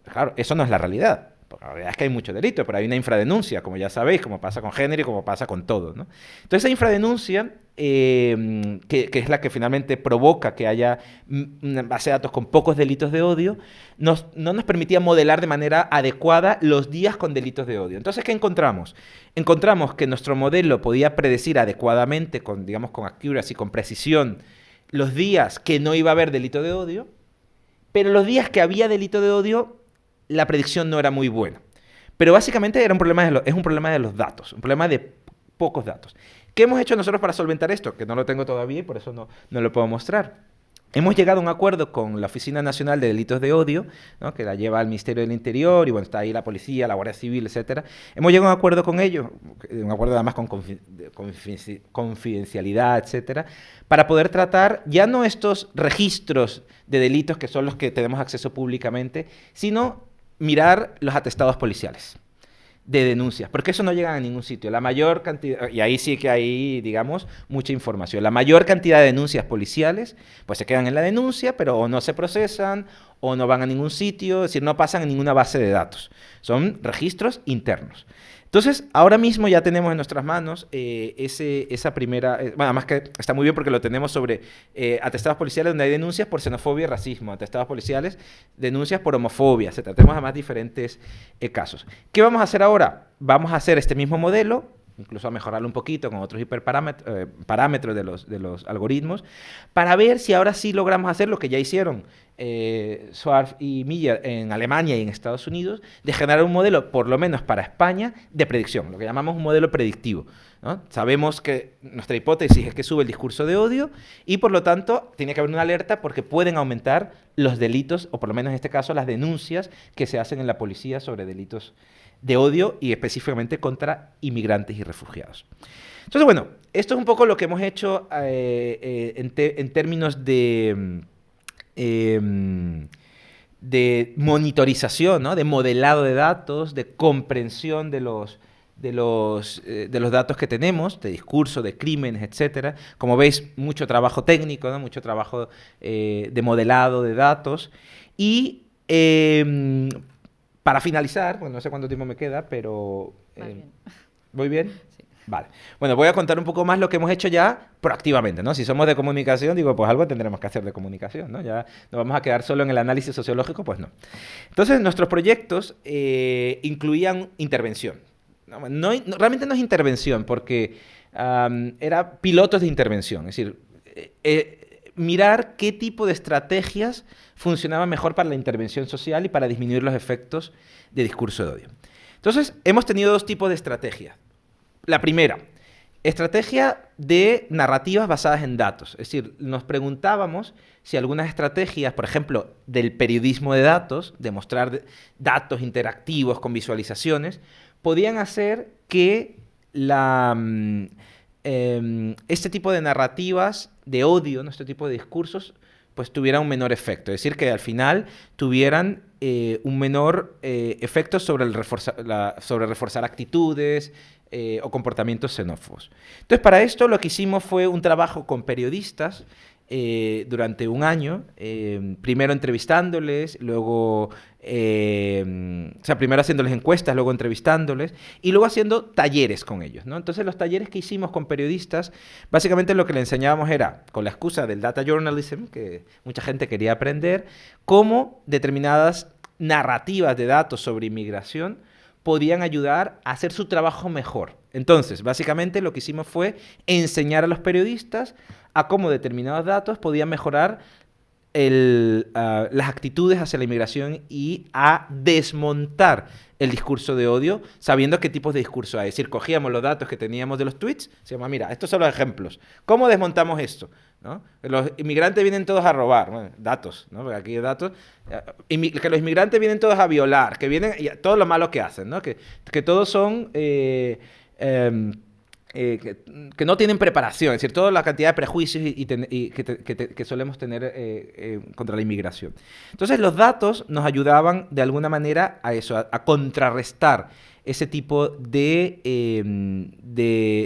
Claro, eso no es la realidad. La verdad es que hay mucho delito, pero hay una infradenuncia, como ya sabéis, como pasa con género y como pasa con todo, ¿no? Entonces, esa infradenuncia, que es la que finalmente provoca que haya una base de datos con pocos delitos de odio, no nos permitía modelar de manera adecuada los días con delitos de odio. Entonces, ¿qué encontramos? Encontramos que nuestro modelo podía predecir adecuadamente, con accuracy, con precisión, los días que no iba a haber delito de odio, pero los días que había delito de odio, la predicción no era muy buena. Pero básicamente es un problema de los datos, un problema de pocos datos. ¿Qué hemos hecho nosotros para solventar esto? Que no lo tengo todavía y por eso no lo puedo mostrar. Hemos llegado a un acuerdo con la Oficina Nacional de Delitos de Odio, ¿no?, que la lleva al Ministerio del Interior, y bueno, está ahí la policía, la Guardia Civil, etcétera. Hemos llegado a un acuerdo con ellos, un acuerdo además con confidencialidad, etcétera, para poder tratar ya no estos registros de delitos que son los que tenemos acceso públicamente, sino mirar los atestados policiales de denuncias, porque eso no llega a ningún sitio. La mayor cantidad, y ahí sí que hay, digamos, mucha información. La mayor cantidad de denuncias policiales, pues se quedan en la denuncia, pero o no se procesan, o no van a ningún sitio, es decir, no pasan en ninguna base de datos. Son registros internos. Entonces, ahora mismo ya tenemos en nuestras manos esa primera... bueno, además que está muy bien porque lo tenemos sobre atestados policiales donde hay denuncias por xenofobia y racismo, atestados policiales, denuncias por homofobia, etc. Tenemos además diferentes casos. ¿Qué vamos a hacer ahora? Vamos a hacer este mismo modelo, incluso a mejorarlo un poquito con otros parámetros de los algoritmos, para ver si ahora sí logramos hacer lo que ya hicieron Schwarz y Miller en Alemania y en Estados Unidos, de generar un modelo, por lo menos para España, de predicción, lo que llamamos un modelo predictivo. ¿no? Sabemos que nuestra hipótesis es que sube el discurso de odio y, por lo tanto, tiene que haber una alerta porque pueden aumentar los delitos, o por lo menos en este caso, las denuncias que se hacen en la policía sobre delitos de odio y específicamente contra inmigrantes y refugiados. Entonces, bueno, esto es un poco lo que hemos hecho en términos de monitorización, ¿no? De modelado de datos, de comprensión de los datos que tenemos, de discurso, de crímenes, etcétera. Como veis, mucho trabajo técnico, ¿no? Mucho trabajo de modelado de datos. Y para finalizar, bueno, no sé cuánto tiempo me queda, pero... Bien. ¿Voy bien? Sí. Vale. Bueno, voy a contar un poco más lo que hemos hecho ya proactivamente, ¿no? Si somos de comunicación, digo, pues algo tendremos que hacer de comunicación, ¿no? Ya no vamos a quedar solo en el análisis sociológico, pues no. Entonces, nuestros proyectos incluían intervención. Realmente no es intervención, porque era pilotos de intervención, es decir, mirar qué tipo de estrategias funcionaban mejor para la intervención social y para disminuir los efectos de discurso de odio. Entonces, hemos tenido dos tipos de estrategias. La primera, estrategia de narrativas basadas en datos. Es decir, nos preguntábamos si algunas estrategias, por ejemplo, del periodismo de datos, de mostrar datos interactivos con visualizaciones, podían hacer que este tipo de narrativas de odio, ¿no? Este tipo de discursos, pues tuvieran un menor efecto. Es decir, que al final tuvieran un menor efecto sobre reforzar actitudes o comportamientos xenófobos. Entonces, para esto lo que hicimos fue un trabajo con periodistas durante un año, primero entrevistándoles, luego, primero haciéndoles encuestas, luego entrevistándoles, y luego haciendo talleres con ellos, ¿no? Entonces, los talleres que hicimos con periodistas, básicamente lo que les enseñábamos era, con la excusa del data journalism, que mucha gente quería aprender, cómo determinadas narrativas de datos sobre inmigración podían ayudar a hacer su trabajo mejor. Entonces, básicamente lo que hicimos fue enseñar a los periodistas a cómo determinados datos podían mejorar las actitudes hacia la inmigración y a desmontar el discurso de odio, sabiendo qué tipos de discurso hay. Es decir, cogíamos los datos que teníamos de los tweets, se llama, mira, estos son los ejemplos. ¿Cómo desmontamos esto? ¿No? Que los inmigrantes vienen todos a robar, bueno, datos, ¿no? Porque aquí hay datos, que los inmigrantes vienen todos a violar, que vienen, y todo lo malo que hacen, ¿no? Que todos son... que no tienen preparación, es decir, toda la cantidad de prejuicios que solemos tener contra la inmigración. Entonces, los datos nos ayudaban de alguna manera a eso, a contrarrestar ese tipo de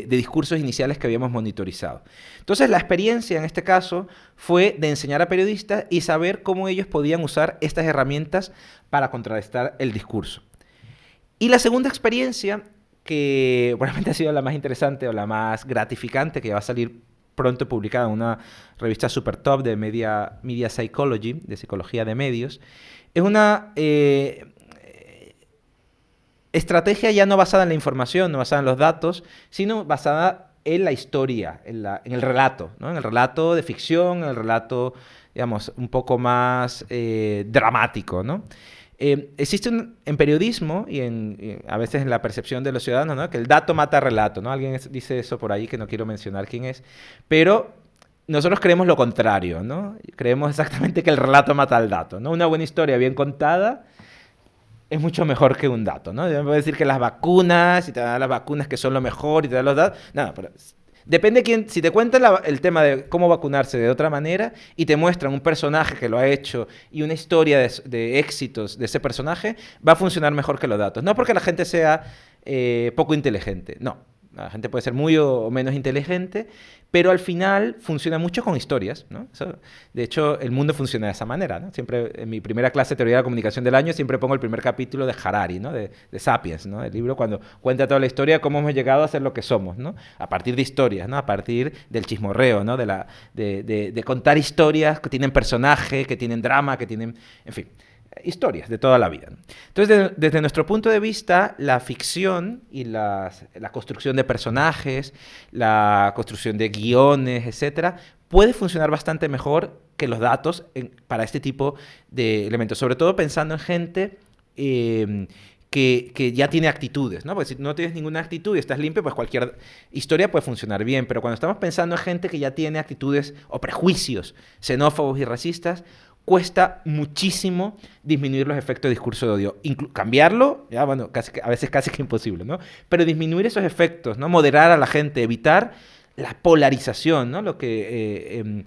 discursos iniciales que habíamos monitorizado. Entonces, la experiencia en este caso fue de enseñar a periodistas y saber cómo ellos podían usar estas herramientas para contrarrestar el discurso. Y la segunda experiencia, que probablemente ha sido la más interesante o la más gratificante, que va a salir pronto publicada en una revista super top de Media Psychology, de psicología de medios, es una estrategia ya no basada en la información, no basada en los datos, sino basada en la historia, en el relato, ¿no? En el relato de ficción, en el relato, digamos, un poco más dramático, ¿no? Existe en periodismo y a veces en la percepción de los ciudadanos, ¿no? Que el dato mata relato, ¿no? Alguien dice eso por ahí que no quiero mencionar quién es, pero nosotros creemos lo contrario, ¿no? Creemos exactamente que el relato mata al dato, ¿no? Una buena historia bien contada es mucho mejor que un dato, ¿no? Yo me puedo decir que las vacunas, y te dan las vacunas que son lo mejor y te dan los datos, no, pero depende quién, si te cuentan el tema de cómo vacunarse de otra manera y te muestran un personaje que lo ha hecho y una historia de éxitos de ese personaje, va a funcionar mejor que los datos. No porque la gente sea poco inteligente, no. La gente puede ser muy o menos inteligente, pero al final funciona mucho con historias, ¿no? De hecho, el mundo funciona de esa manera, ¿no? Siempre, en mi primera clase de teoría de la comunicación del año, siempre pongo el primer capítulo de Harari, ¿no? De Sapiens, ¿no? El libro cuando cuenta toda la historia de cómo hemos llegado a ser lo que somos, ¿no? A partir de historias, ¿no? A partir del chismorreo, ¿no? De contar historias que tienen personaje, que tienen drama, que tienen... En fin, historias de toda la vida. Entonces, desde nuestro punto de vista, la ficción y la construcción de personajes, la construcción de guiones, etcétera, puede funcionar bastante mejor que los datos para este tipo de elementos. Sobre todo pensando en gente que ya tiene actitudes, ¿no? Porque si no tienes ninguna actitud y estás limpio, pues cualquier historia puede funcionar bien. Pero cuando estamos pensando en gente que ya tiene actitudes o prejuicios xenófobos y racistas, cuesta muchísimo disminuir los efectos de discurso de odio. Cambiarlo, ya bueno, a veces casi que imposible, ¿no? Pero disminuir esos efectos, ¿no? Moderar a la gente, evitar la polarización, ¿no? Lo que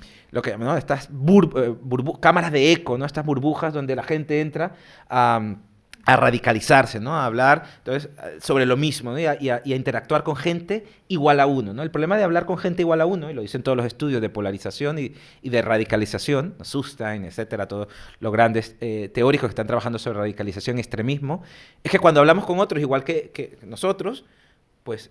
¿no? Estas cámaras de eco, ¿no? Estas burbujas donde la gente entra a radicalizarse, ¿no? A hablar entonces, sobre lo mismo, ¿no? y a interactuar con gente igual a uno, ¿no? El problema de hablar con gente igual a uno, y lo dicen todos los estudios de polarización y de radicalización, Sustein, etcétera, todos los grandes teóricos que están trabajando sobre radicalización y extremismo, es que cuando hablamos con otros igual que nosotros, pues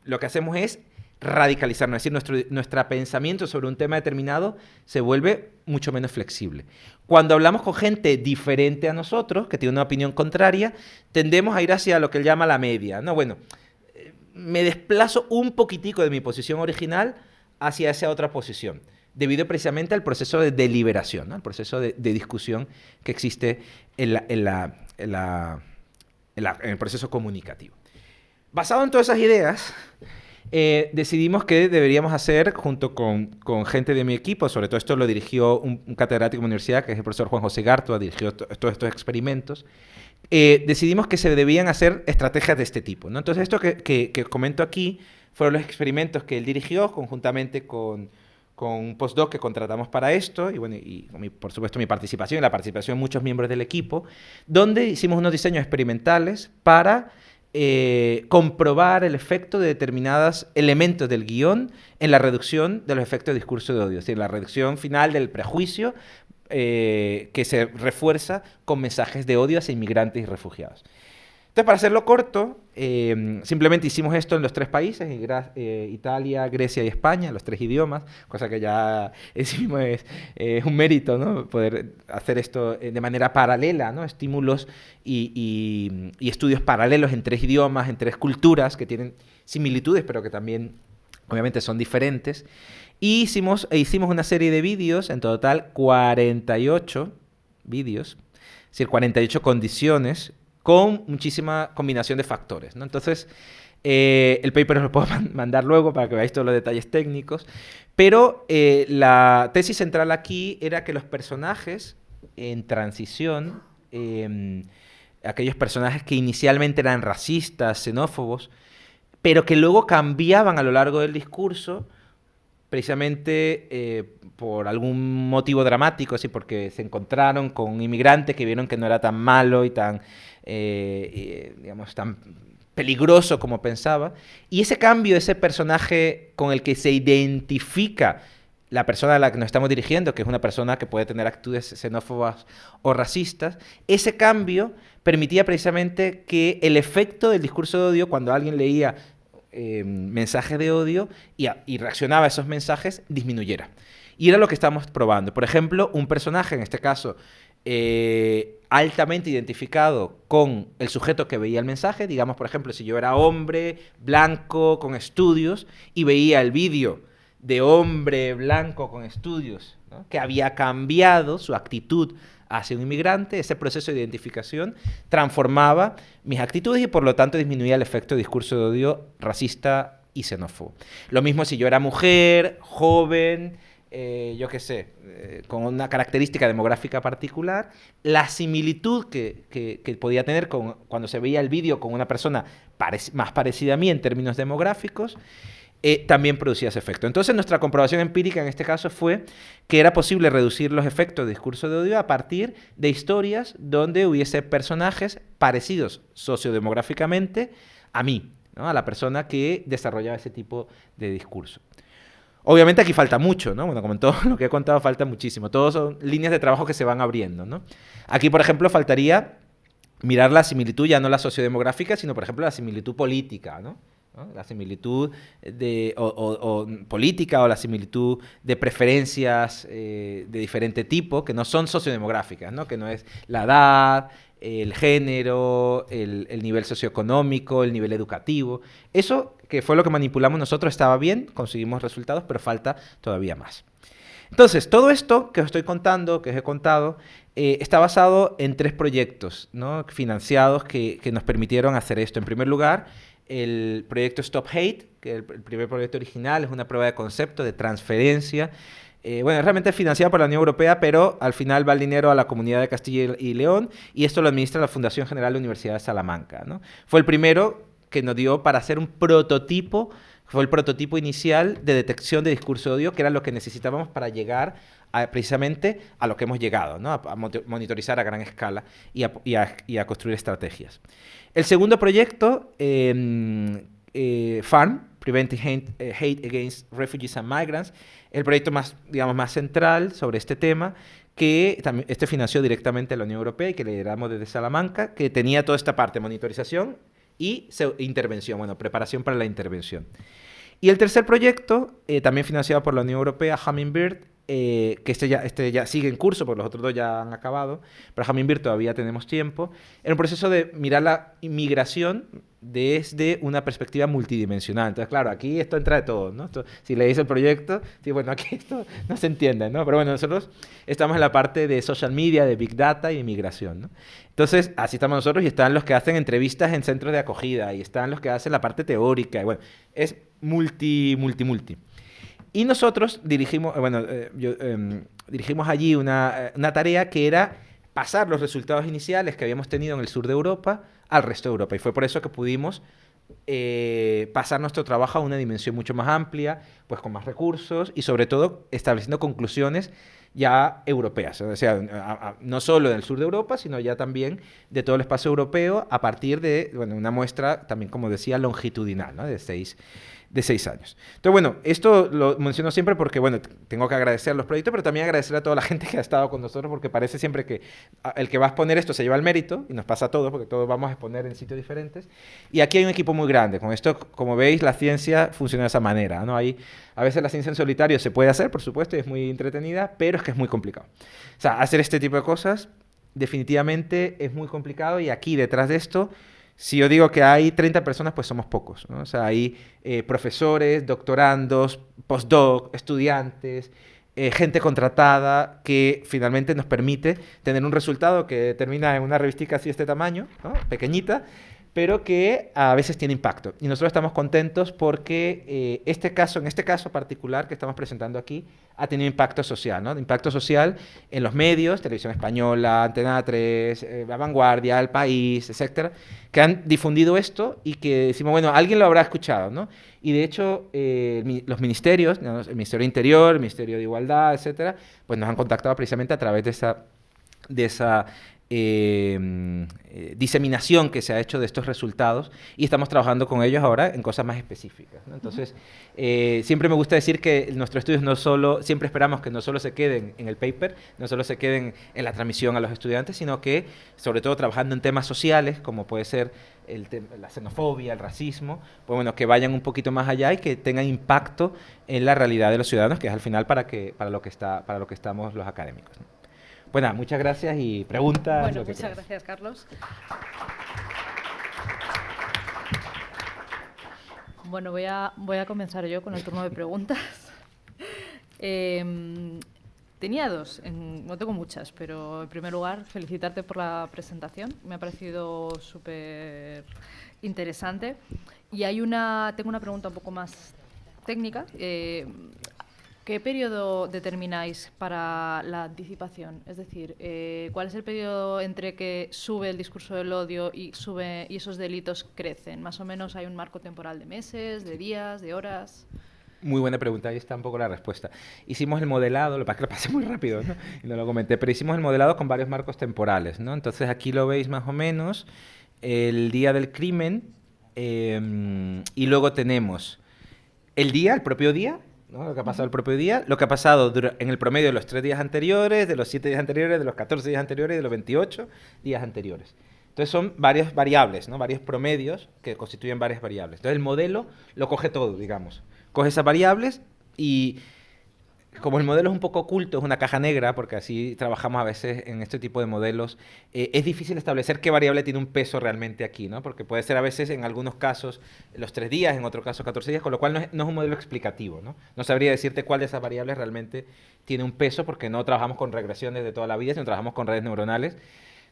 lo que hacemos es radicalizarnos, es decir, nuestro pensamiento sobre un tema determinado se vuelve mucho menos flexible. Cuando hablamos con gente diferente a nosotros, que tiene una opinión contraria, tendemos a ir hacia lo que él llama la media, ¿no? Bueno, me desplazo un poquitico de mi posición original hacia esa otra posición, debido precisamente al proceso de deliberación, ¿no? El proceso de discusión que existe en el proceso comunicativo. Basado en todas esas ideas, decidimos que deberíamos hacer, junto con gente de mi equipo, sobre todo esto lo dirigió un catedrático de la universidad, que es el profesor Juan José Gartua, dirigió todos estos experimentos, decidimos que se debían hacer estrategias de este tipo, ¿no? Entonces esto que comento aquí fueron los experimentos que él dirigió conjuntamente con un postdoc que contratamos para esto, y bueno, por supuesto mi participación y la participación de muchos miembros del equipo, donde hicimos unos diseños experimentales para comprobar el efecto de determinados elementos del guión en la reducción de los efectos de discurso de odio, es decir, la reducción final del prejuicio que se refuerza con mensajes de odio hacia inmigrantes y refugiados. Entonces, para hacerlo corto, simplemente hicimos esto en los 3 países, Italia, Grecia y España, los 3 idiomas, cosa que ya decimos es un mérito, ¿no? Poder hacer esto de manera paralela, ¿no? Estímulos y estudios paralelos en 3 idiomas, en 3 culturas que tienen similitudes, pero que también obviamente son diferentes. Y hicimos una serie de vídeos, en total 48 vídeos, es decir, 48 condiciones, con muchísima combinación de factores, ¿no? Entonces, el paper os lo puedo mandar luego para que veáis todos los detalles técnicos, pero la tesis central aquí era que los personajes en transición, aquellos personajes que inicialmente eran racistas, xenófobos, pero que luego cambiaban a lo largo del discurso, precisamente por algún motivo dramático, así porque se encontraron con un inmigrante que vieron que no era tan malo y tan, digamos, tan peligroso como pensaba. Y ese cambio, ese personaje con el que se identifica la persona a la que nos estamos dirigiendo, que es una persona que puede tener actitudes xenófobas o racistas, ese cambio permitía precisamente que el efecto del discurso de odio, cuando alguien leía mensajes de odio y reaccionaba a esos mensajes, disminuyera. Y era lo que estábamos probando. Por ejemplo, un personaje, en este caso, altamente identificado con el sujeto que veía el mensaje, digamos, por ejemplo, si yo era hombre, blanco, con estudios, y veía el vídeo de hombre blanco con estudios, ¿no? Que había cambiado su actitud hacia un inmigrante, ese proceso de identificación transformaba mis actitudes y por lo tanto disminuía el efecto de discurso de odio racista y xenófobo. Lo mismo si yo era mujer, joven, yo qué sé, con una característica demográfica particular, la similitud que podía tener cuando se veía el vídeo con una persona más parecida a mí en términos demográficos, también producía ese efecto. Entonces, nuestra comprobación empírica en este caso fue que era posible reducir los efectos de discurso de odio a partir de historias donde hubiese personajes parecidos sociodemográficamente a mí, ¿no? A la persona que desarrollaba ese tipo de discurso. Obviamente aquí falta mucho, ¿no? Bueno, como en todo lo que he contado, falta muchísimo. Todos son líneas de trabajo que se van abriendo, ¿no? Aquí, por ejemplo, faltaría mirar la similitud, ya no la sociodemográfica, sino, por ejemplo, la similitud política, ¿no? La similitud política o la similitud de preferencias de diferente tipo, que no son sociodemográficas, ¿no? Que no es la edad, el género, el nivel socioeconómico, el nivel educativo. Eso, que fue lo que manipulamos nosotros, estaba bien, conseguimos resultados, pero falta todavía más. Entonces, todo esto que os estoy contando, que os he contado, está basado en 3 proyectos, ¿no?, financiados que nos permitieron hacer esto. En primer lugar, el proyecto Stop Hate, que el primer proyecto original es una prueba de concepto de transferencia. Bueno, es realmente financiado por la Unión Europea, pero al final va el dinero a la Comunidad de Castilla y León, y esto lo administra la Fundación General de la Universidad de Salamanca, ¿no? Fue el primero que nos dio para hacer un prototipo, fue el prototipo inicial de detección de discurso de odio, que era lo que necesitábamos para llegar precisamente a lo que hemos llegado, ¿no?, a monitorizar a gran escala y a construir estrategias. El segundo proyecto, FARM, Preventing Hate Against Refugees and Migrants, el proyecto más, digamos, más central sobre este tema, que también financió directamente la Unión Europea y que lideramos desde Salamanca, que tenía toda esta parte, monitorización y intervención, bueno, preparación para la intervención. Y el tercer proyecto, también financiado por la Unión Europea, Hummingbird, que este ya sigue en curso, porque los otros 2 ya han acabado, pero Hummingbird todavía tenemos tiempo, en un proceso de mirar la inmigración desde una perspectiva multidimensional. Entonces, claro, aquí esto entra de todo, ¿no? Si leéis el proyecto, sí, bueno, aquí esto no se entiende, ¿no? Pero bueno, nosotros estamos en la parte de social media, de big data y inmigración, ¿no? Entonces, así estamos nosotros, y están los que hacen entrevistas en centros de acogida, y están los que hacen la parte teórica, y bueno, es multi. Y nosotros dirigimos, dirigimos allí una tarea que era pasar los resultados iniciales que habíamos tenido en el sur de Europa al resto de Europa. Y fue por eso que pudimos pasar nuestro trabajo a una dimensión mucho más amplia, pues con más recursos y sobre todo estableciendo conclusiones ya europeas. O sea, no solo del sur de Europa, sino ya también de todo el espacio europeo a partir de, bueno, una muestra también, como decía, longitudinal, ¿no?, de 6 años. Entonces, bueno, esto lo menciono siempre porque, bueno, tengo que agradecer a los proyectos, pero también agradecer a toda la gente que ha estado con nosotros, porque parece siempre que el que va a exponer esto se lleva el mérito, y nos pasa a todos, porque todos vamos a exponer en sitios diferentes. Y aquí hay un equipo muy grande. Con esto, como veis, la ciencia funciona de esa manera, ¿no? A veces la ciencia en solitario se puede hacer, por supuesto, y es muy entretenida, pero es que es muy complicado. O sea, hacer este tipo de cosas definitivamente es muy complicado, y aquí, detrás de esto, si yo digo que hay 30 personas, pues somos pocos, ¿no? O sea, hay profesores, doctorandos, postdoc, estudiantes, gente contratada que finalmente nos permite tener un resultado que termina en una revistica así de este tamaño, ¿no?, pequeñita, pero que a veces tiene impacto. Y nosotros estamos contentos porque en este caso particular que estamos presentando aquí, ha tenido impacto social, ¿no? Impacto social en los medios, Televisión Española, Antena 3, La Vanguardia, El País, etcétera, que han difundido esto y que decimos, bueno, alguien lo habrá escuchado, ¿no? Y de hecho, los ministerios, ¿no?, el Ministerio de Interior, el Ministerio de Igualdad, etcétera, pues nos han contactado precisamente a través de esa diseminación que se ha hecho de estos resultados, y estamos trabajando con ellos ahora en cosas más específicas, ¿no? Entonces, siempre me gusta decir que nuestros estudios siempre esperamos que no solo se queden en el paper, no solo se queden en la transmisión a los estudiantes, sino que, sobre todo trabajando en temas sociales, como puede ser la xenofobia, el racismo, pues bueno, que vayan un poquito más allá y que tengan impacto en la realidad de los ciudadanos, que es al final para lo que estamos los académicos, ¿no? Bueno, muchas gracias y preguntas. Bueno, muchas gracias, Carlos. Bueno, voy a comenzar yo con el turno de preguntas. Tenía 2, no tengo muchas, pero en primer lugar, felicitarte por la presentación. Me ha parecido súper interesante. Y tengo una pregunta un poco más técnica. ¿Qué periodo determináis para la anticipación? Es decir, ¿cuál es el periodo entre que sube el discurso del odio y esos delitos crecen? ¿Más o menos hay un marco temporal de meses, de días, de horas? Muy buena pregunta, ahí está un poco la respuesta. Hicimos el modelado, lo que pasa es que lo pasé muy rápido, ¿no? Y no lo comenté, pero hicimos el modelado con varios marcos temporales, ¿no? Entonces aquí lo veis más o menos, el día del crimen, y luego tenemos el propio día, ¿no? Lo que ha pasado el propio día, lo que ha pasado en el promedio de los 3 días anteriores, de los 7 días anteriores, de los 14 días anteriores y de los 28 días anteriores. Entonces son varias variables, ¿no? Varios promedios que constituyen varias variables. Entonces el modelo lo coge todo, digamos. Coge esas variables y como el modelo es un poco oculto, es una caja negra, porque así trabajamos a veces en este tipo de modelos, es difícil establecer qué variable tiene un peso realmente aquí, ¿no? Porque puede ser a veces, en algunos casos, los 3 días, en otro caso 14 días, con lo cual no es un modelo explicativo, ¿no? No sabría decirte cuál de esas variables realmente tiene un peso, porque no trabajamos con regresiones de toda la vida, sino trabajamos con redes neuronales,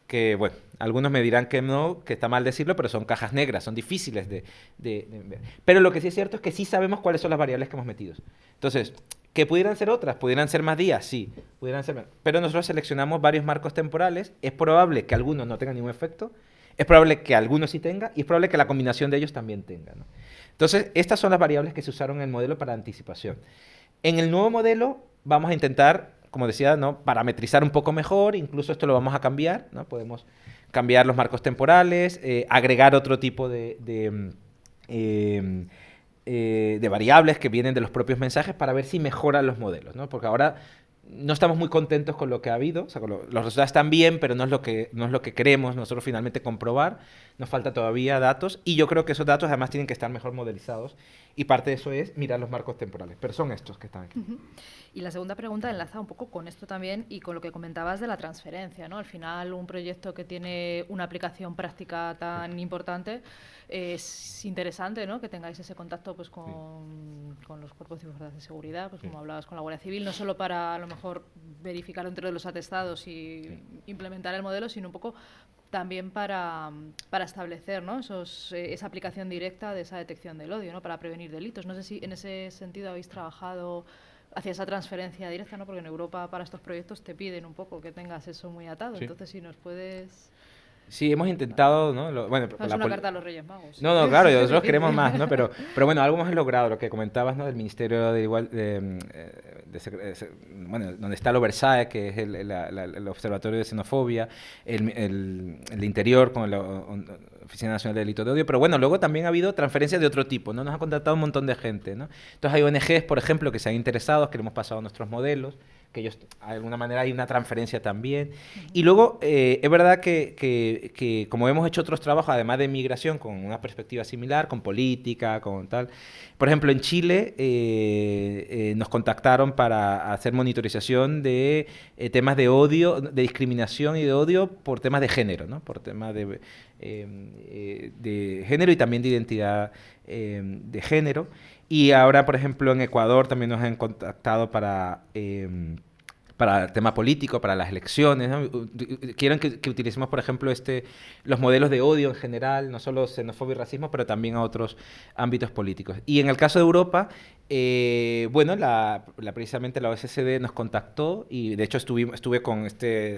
que, bueno, algunos me dirán que no, que está mal decirlo, pero son cajas negras, son difíciles de ver. Pero lo que sí es cierto es que sí sabemos cuáles son las variables que hemos metido. Entonces, ¿que pudieran ser otras? ¿Pudieran ser más días? Sí, pudieran ser menos. Pero nosotros seleccionamos varios marcos temporales, es probable que algunos no tengan ningún efecto, es probable que algunos sí tengan, y es probable que la combinación de ellos también tenga, ¿no? Entonces, estas son las variables que se usaron en el modelo para anticipación. En el nuevo modelo vamos a intentar, como decía, ¿no?, parametrizar un poco mejor, incluso esto lo vamos a cambiar, ¿no? Podemos cambiar los marcos temporales, agregar otro tipo de variables que vienen de los propios mensajes para ver si mejoran los modelos, ¿no? Porque ahora no estamos muy contentos con lo que ha habido, o sea, los resultados están bien, pero no es lo que queremos nosotros finalmente comprobar, nos falta todavía datos, y yo creo que esos datos además tienen que estar mejor modelizados, y parte de eso es mirar los marcos temporales, pero son estos que están aquí. Uh-huh. Y la segunda pregunta enlaza un poco con esto también y con lo que comentabas de la transferencia, ¿no? Al final, un proyecto que tiene una aplicación práctica tan importante, es interesante, ¿no?, que tengáis ese contacto pues con los cuerpos y fuerzas de seguridad, pues como hablabas con la Guardia Civil, no solo para a lo mejor verificar dentro de los atestados y implementar el modelo, sino un poco también para establecer, ¿no?, esa aplicación directa de esa detección del odio, ¿no?, para prevenir delitos. No sé si en ese sentido habéis trabajado hacia esa transferencia directa, ¿no?, porque en Europa para estos proyectos te piden un poco que tengas eso muy atado. Sí. Entonces, si nos puedes... Sí, hemos intentado, ¿no? Bueno, no, es una carta a los Reyes Magos. No, no, claro, nosotros queremos más, ¿no? Pero bueno, algo hemos logrado, lo que comentabas, ¿no?, del Ministerio de bueno, donde está el Oversight, que es el Observatorio de Xenofobia, el Interior con la Oficina Nacional de Delitos de Odio, pero bueno, luego también ha habido transferencias de otro tipo, ¿no? Nos ha contactado un montón de gente, ¿no? Entonces hay ONGs, por ejemplo, que se han interesado, que le hemos pasado nuestros modelos, que ellos, de alguna manera, hay una transferencia también. Y luego, es verdad que como hemos hecho otros trabajos, además de migración, con una perspectiva similar, con política, con tal... Por ejemplo, en Chile nos contactaron para hacer monitorización de temas de odio, de discriminación y de odio por temas de género, ¿no? Por temas de género y también de identidad de género. Y ahora, por ejemplo, en Ecuador también nos han contactado para el tema político, para las elecciones, ¿no? Quieren que utilicemos, por ejemplo, los modelos de odio en general, no solo xenofobia y racismo, pero también a otros ámbitos políticos. Y en el caso de Europa, bueno, precisamente la OSCD nos contactó y de hecho estuve con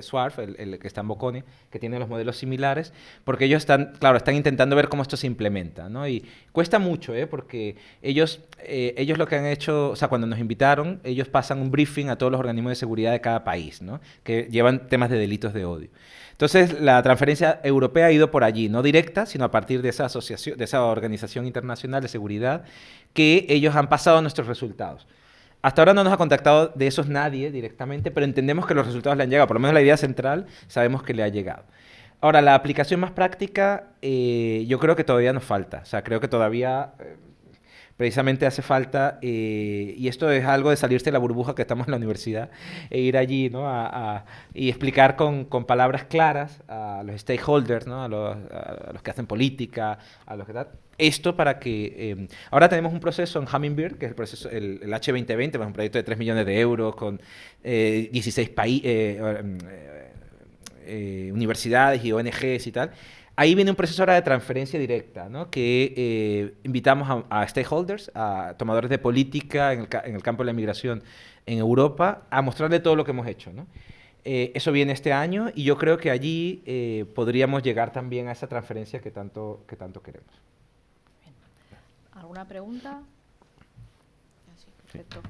Swarf, el que está en Bocconi, que tiene los modelos similares, porque ellos están intentando ver cómo esto se implementa, ¿no? Y cuesta mucho, porque ellos lo que han hecho, o sea, cuando nos invitaron, ellos pasan un briefing a todos los organismos de seguridad de cada país, ¿no?, que llevan temas de delitos de odio. Entonces, la transferencia europea ha ido por allí, no directa, sino a partir de esa asociación, de esa organización internacional de seguridad, que ellos han pasado nuestros resultados. Hasta ahora no nos ha contactado de esos nadie directamente, pero entendemos que los resultados le han llegado, por lo menos la idea central sabemos que le ha llegado. Ahora, la aplicación más práctica, yo creo que todavía nos falta, o sea, creo que todavía... precisamente hace falta, y esto es algo de salirse de la burbuja que estamos en la universidad, e ir allí, ¿no?, y explicar con palabras claras a los stakeholders, ¿no?, a los que hacen política, a los que tal. Esto para que... ahora tenemos un proceso en Hummingbird, que es el H2020, es un proyecto de 3 millones de euros con 16 universidades y ONGs y tal. Ahí viene un proceso ahora de transferencia directa, ¿no?, que invitamos a stakeholders, a tomadores de política en el campo de la inmigración en Europa, a mostrarle todo lo que hemos hecho, ¿no? Eso viene este año y yo creo que allí podríamos llegar también a esa transferencia que tanto queremos. Bien. ¿Alguna pregunta? Perfecto.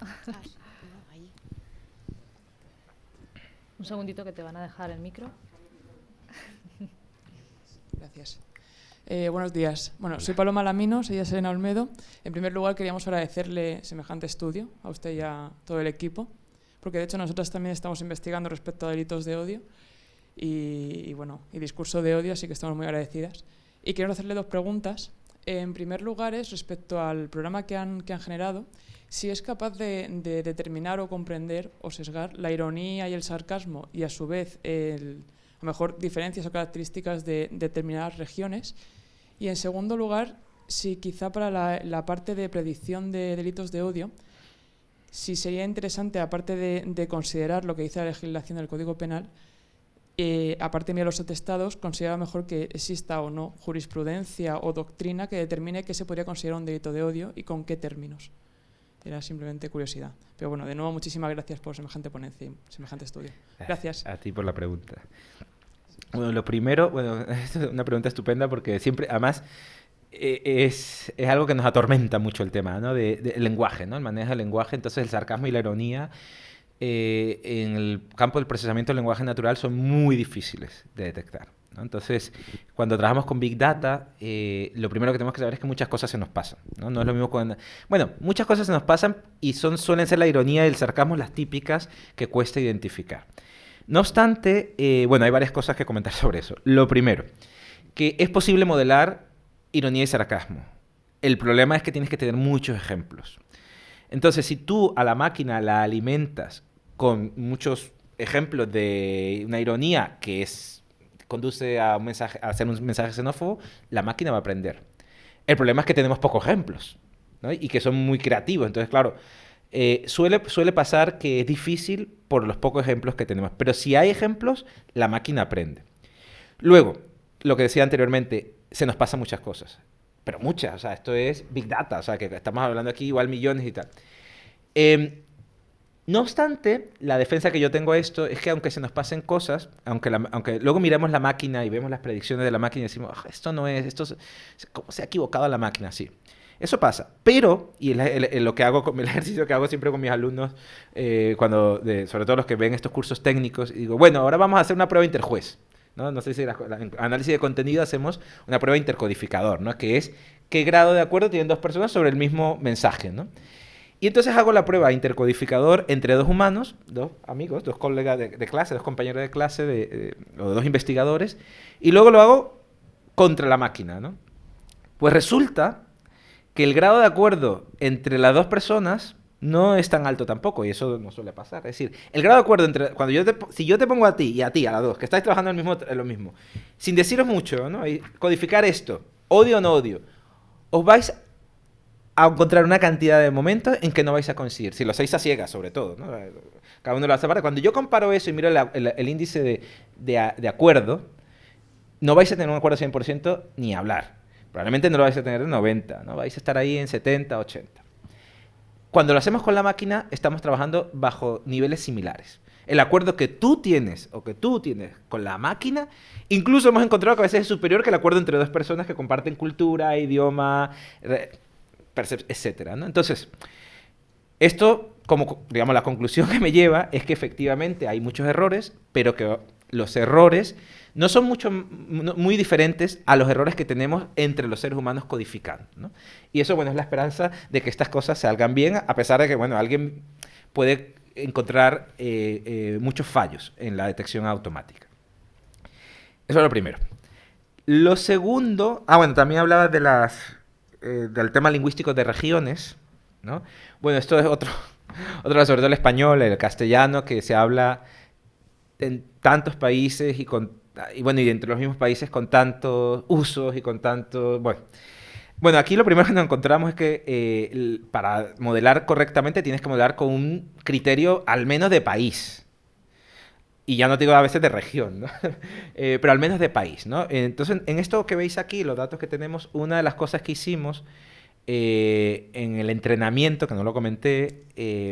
Un segundito que te van a dejar el micro. Gracias. Buenos días. Bueno, soy Paloma Lamino, soy de Serena Olmedo. En primer lugar, queríamos agradecerle semejante estudio a usted y a todo el equipo, porque de hecho nosotros también estamos investigando respecto a delitos de odio y discurso de odio, así que estamos muy agradecidas. Y quiero hacerle 2 preguntas. En primer lugar es respecto al programa que han generado, si es capaz de determinar o comprender o sesgar la ironía y el sarcasmo y a su vez a lo mejor diferencias o características de determinadas regiones. Y en segundo lugar, si quizá para la parte de predicción de delitos de odio, si sería interesante, aparte de considerar lo que dice la legislación del Código Penal, aparte de los atestados, considera mejor que exista o no jurisprudencia o doctrina que determine qué se podría considerar un delito de odio y con qué términos. Era simplemente curiosidad. Pero bueno, de nuevo, muchísimas gracias por semejante ponencia y semejante estudio. Gracias. A ti por la pregunta. Bueno, lo primero, es una pregunta estupenda porque siempre, además, es algo que nos atormenta mucho el tema, ¿no? del lenguaje, ¿no? El manejo del lenguaje. Entonces, el sarcasmo y la ironía en el campo del procesamiento del lenguaje natural son muy difíciles de detectar, ¿no? Entonces, cuando trabajamos con Big Data, lo primero que tenemos que saber es que muchas cosas se nos pasan, ¿no? No es lo mismo cuando... Bueno, muchas cosas se nos pasan y suelen ser la ironía y el sarcasmo las típicas que cuesta identificar. No obstante, bueno, hay varias cosas que comentar sobre eso. Lo primero, que es posible modelar ironía y sarcasmo. El problema es que tienes que tener muchos ejemplos. Entonces, si tú a la máquina la alimentas con muchos ejemplos de una ironía que conduce a hacer un mensaje xenófobo, la máquina va a aprender. El problema es que tenemos pocos ejemplos, ¿no? Y que son muy creativos. Entonces, claro, suele pasar que es difícil por los pocos ejemplos que tenemos. Pero si hay ejemplos, la máquina aprende. Luego, lo que decía anteriormente, se nos pasan muchas cosas. Pero muchas, o sea, esto es Big Data, o sea, que estamos hablando aquí igual millones y tal. No obstante, la defensa que yo tengo a esto es que aunque se nos pasen cosas, aunque luego miremos la máquina y vemos las predicciones de la máquina y decimos, esto no es, ¿cómo se ha equivocado la máquina? Sí, eso pasa. Pero, y lo que hago, el ejercicio que hago siempre con mis alumnos, sobre todo los que ven estos cursos técnicos, y digo, bueno, ahora vamos a hacer una prueba interjuez. No sé si en análisis de contenido hacemos una prueba intercodificador, ¿no? Que es qué grado de acuerdo tienen dos personas sobre el mismo mensaje, ¿no? Y entonces hago la prueba intercodificador entre dos humanos, dos amigos, dos colegas de clase, dos compañeros de clase o dos investigadores, y luego lo hago contra la máquina, ¿no? Pues resulta que el grado de acuerdo entre las dos personas no es tan alto tampoco, y eso no suele pasar. Es decir, el grado de acuerdo si yo te pongo a ti y a ti, a las dos, que estáis trabajando en lo mismo, sin deciros mucho, ¿no? Y codificar esto, odio o no odio, os vais a encontrar una cantidad de momentos en que no vais a coincidir. Si lo hacéis a ciegas, sobre todo, ¿no? Cada uno lo hace aparte. Cuando yo comparo eso y miro el índice de acuerdo, no vais a tener un acuerdo 100% ni hablar. Probablemente no lo vais a tener en 90, ¿no? Vais a estar ahí en 70, 80. Cuando lo hacemos con la máquina, estamos trabajando bajo niveles similares. El acuerdo que tú tienes o que tú tienes con la máquina, incluso hemos encontrado que a veces es superior que el acuerdo entre dos personas que comparten cultura, idioma, etcétera, ¿no? Entonces, esto, como digamos, la conclusión que me lleva es que efectivamente hay muchos errores, pero que los errores no son muy diferentes a los errores que tenemos entre los seres humanos codificando, ¿no? Y eso, bueno, es la esperanza de que estas cosas salgan bien, a pesar de que, bueno, alguien puede encontrar muchos fallos en la detección automática. Eso es lo primero. Lo segundo... bueno, también hablaba del tema lingüístico de regiones, ¿no? Bueno, esto es otro sobre todo el español, el castellano, que se habla en tantos países y entre los mismos países con tantos usos y con tantos... Bueno, aquí lo primero que nos encontramos es que para modelar correctamente tienes que modelar con un criterio al menos de país. Y ya no te digo a veces de región, ¿no? Pero al menos de país, ¿no? Entonces, en esto que veis aquí, los datos que tenemos, una de las cosas que hicimos en el entrenamiento, que no lo comenté,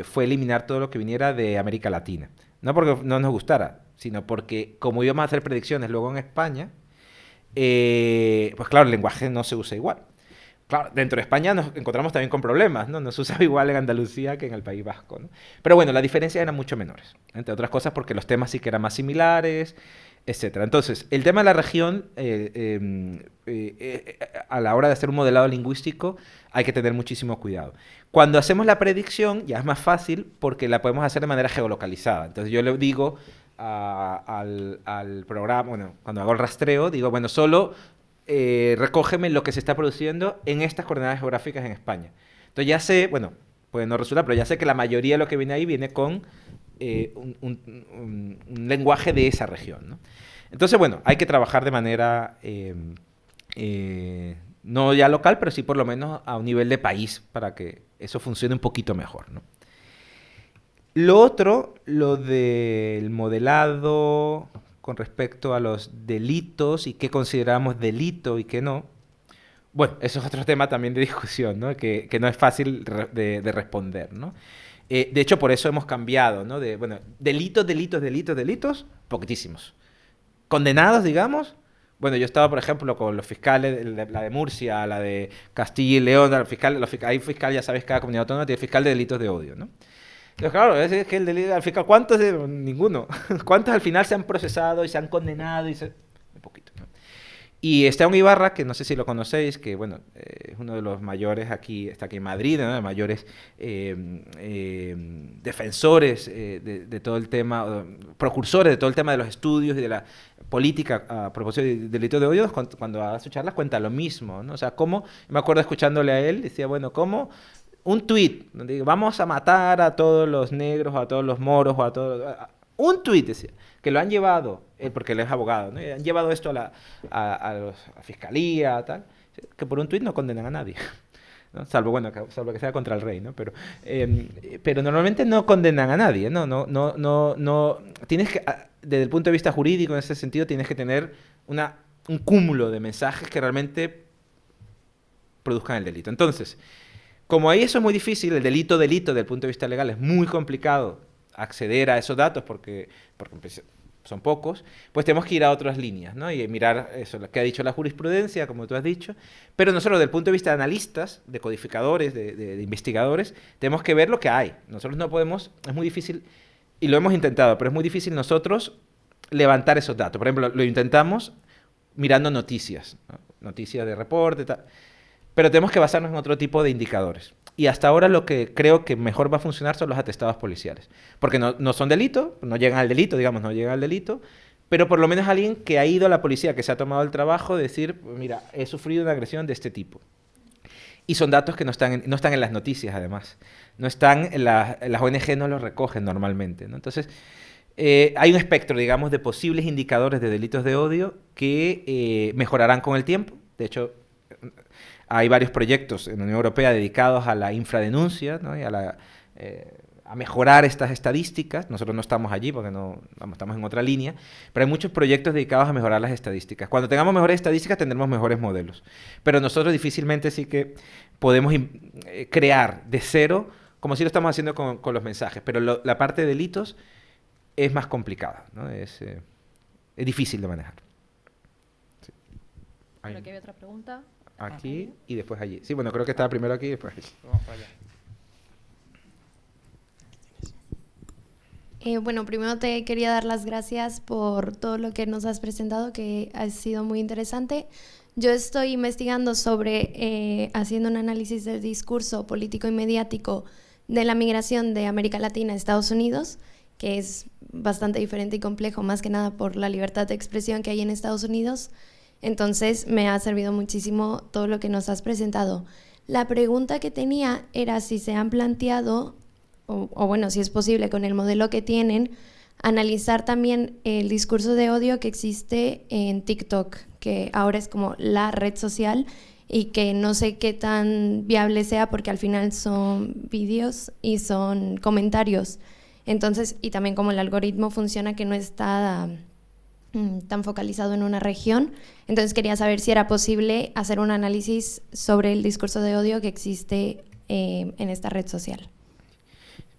fue eliminar todo lo que viniera de América Latina. No porque no nos gustara, sino porque como íbamos a hacer predicciones luego en España, pues claro, el lenguaje no se usa igual. Claro, dentro de España nos encontramos también con problemas, ¿no? No se usaba igual en Andalucía que en el País Vasco, ¿no? Pero bueno, las diferencias eran mucho menores, entre otras cosas porque los temas sí que eran más similares, etcétera. Entonces, el tema de la región, a la hora de hacer un modelado lingüístico, hay que tener muchísimo cuidado. Cuando hacemos la predicción, ya es más fácil porque la podemos hacer de manera geolocalizada. Entonces, yo le digo al programa, bueno, cuando hago el rastreo, digo, bueno, solo recógeme lo que se está produciendo en estas coordenadas geográficas en España. Entonces, ya sé, bueno, puede no resultar, pero ya sé que la mayoría de lo que viene ahí viene con un lenguaje de esa región, ¿no? Entonces, bueno, hay que trabajar de manera no ya local, pero sí por lo menos a un nivel de país para que eso funcione un poquito mejor, ¿no? Lo otro, lo del modelado con respecto a los delitos y qué consideramos delito y qué no. Bueno, eso es otro tema también de discusión, ¿no? Que no es fácil de responder, ¿no? De hecho, por eso hemos cambiado, ¿no? Bueno, delitos, poquitísimos. Condenados, digamos. Bueno, yo estaba, por ejemplo, con los fiscales, la de Murcia, la de Castilla y León, hay fiscal, ya sabes, cada comunidad autónoma tiene fiscal de delitos de odio, ¿no? Entonces, claro, es que el delito al fiscal, ¿cuántos? Ninguno. ¿Cuántos al final se han procesado y se han condenado? Un poquito, ¿no? Y Esteban Ibarra, que no sé si lo conocéis, que bueno, es uno de los mayores aquí, está aquí en Madrid, ¿no? De los mayores defensores de todo el tema, precursores de todo el tema de los estudios y de la política a propósito de delitos de odio, cuando da sus charlas cuenta lo mismo, ¿no? O sea, cómo, me acuerdo escuchándole a él, decía, bueno, ¿cómo un tuit donde digo, vamos a matar a todos los negros, o a todos los moros, o a todos... Un tuit, decía, que lo han llevado, porque él es abogado, ¿no? Han llevado esto a la fiscalía, tal, que por un tuit no condenan a nadie, ¿no? Salvo que sea contra el rey, ¿no? Pero normalmente no condenan a nadie, ¿no? No, tienes que, desde el punto de vista jurídico, en ese sentido, tienes que tener un cúmulo de mensajes que realmente produzcan el delito. Entonces, como ahí eso es muy difícil, el delito, desde el punto de vista legal, es muy complicado acceder a esos datos porque son pocos, pues tenemos que ir a otras líneas, ¿no? Y mirar eso, lo que ha dicho la jurisprudencia, como tú has dicho, pero nosotros desde el punto de vista de analistas, de codificadores, de investigadores, tenemos que ver lo que hay. Nosotros no podemos, es muy difícil, y lo hemos intentado, pero es muy difícil nosotros levantar esos datos. Por ejemplo, lo intentamos mirando noticias, ¿no? Noticias de reporte, tal, pero tenemos que basarnos en otro tipo de indicadores. Y hasta ahora lo que creo que mejor va a funcionar son los atestados policiales. Porque no son delitos, no llegan al delito, digamos, no llegan al delito, pero por lo menos alguien que ha ido a la policía, que se ha tomado el trabajo de decir, mira, he sufrido una agresión de este tipo. Y son datos que no están en las noticias, además. No están las ONG no los recogen normalmente, ¿no? Entonces, hay un espectro, digamos, de posibles indicadores de delitos de odio que mejorarán con el tiempo. De hecho, hay varios proyectos en la Unión Europea dedicados a la infradenuncia, ¿no? Y a mejorar estas estadísticas. Nosotros no estamos allí porque estamos en otra línea, pero hay muchos proyectos dedicados a mejorar las estadísticas. Cuando tengamos mejores estadísticas tendremos mejores modelos, pero nosotros difícilmente sí que podemos crear de cero, como si lo estamos haciendo con los mensajes, pero la parte de delitos es más complicada, ¿no? Es difícil de manejar. Sí. Bueno, aquí hay otra pregunta. Aquí y después allí. Sí, bueno, creo que estaba primero aquí y después allí. Vamos para allá. Bueno, primero te quería dar las gracias por todo lo que nos has presentado, que ha sido muy interesante. Yo estoy investigando sobre, haciendo un análisis del discurso político y mediático de la migración de América Latina a Estados Unidos, que es bastante diferente y complejo, más que nada por la libertad de expresión que hay en Estados Unidos. Entonces me ha servido muchísimo todo lo que nos has presentado. La pregunta que tenía era si se han planteado, o bueno, si es posible con el modelo que tienen, analizar también el discurso de odio que existe en TikTok, que ahora es como la red social y que no sé qué tan viable sea porque al final son vídeos y son comentarios. Entonces, y también como el algoritmo funciona que no está tan focalizado en una región. Entonces quería saber si era posible hacer un análisis sobre el discurso de odio que existe en esta red social.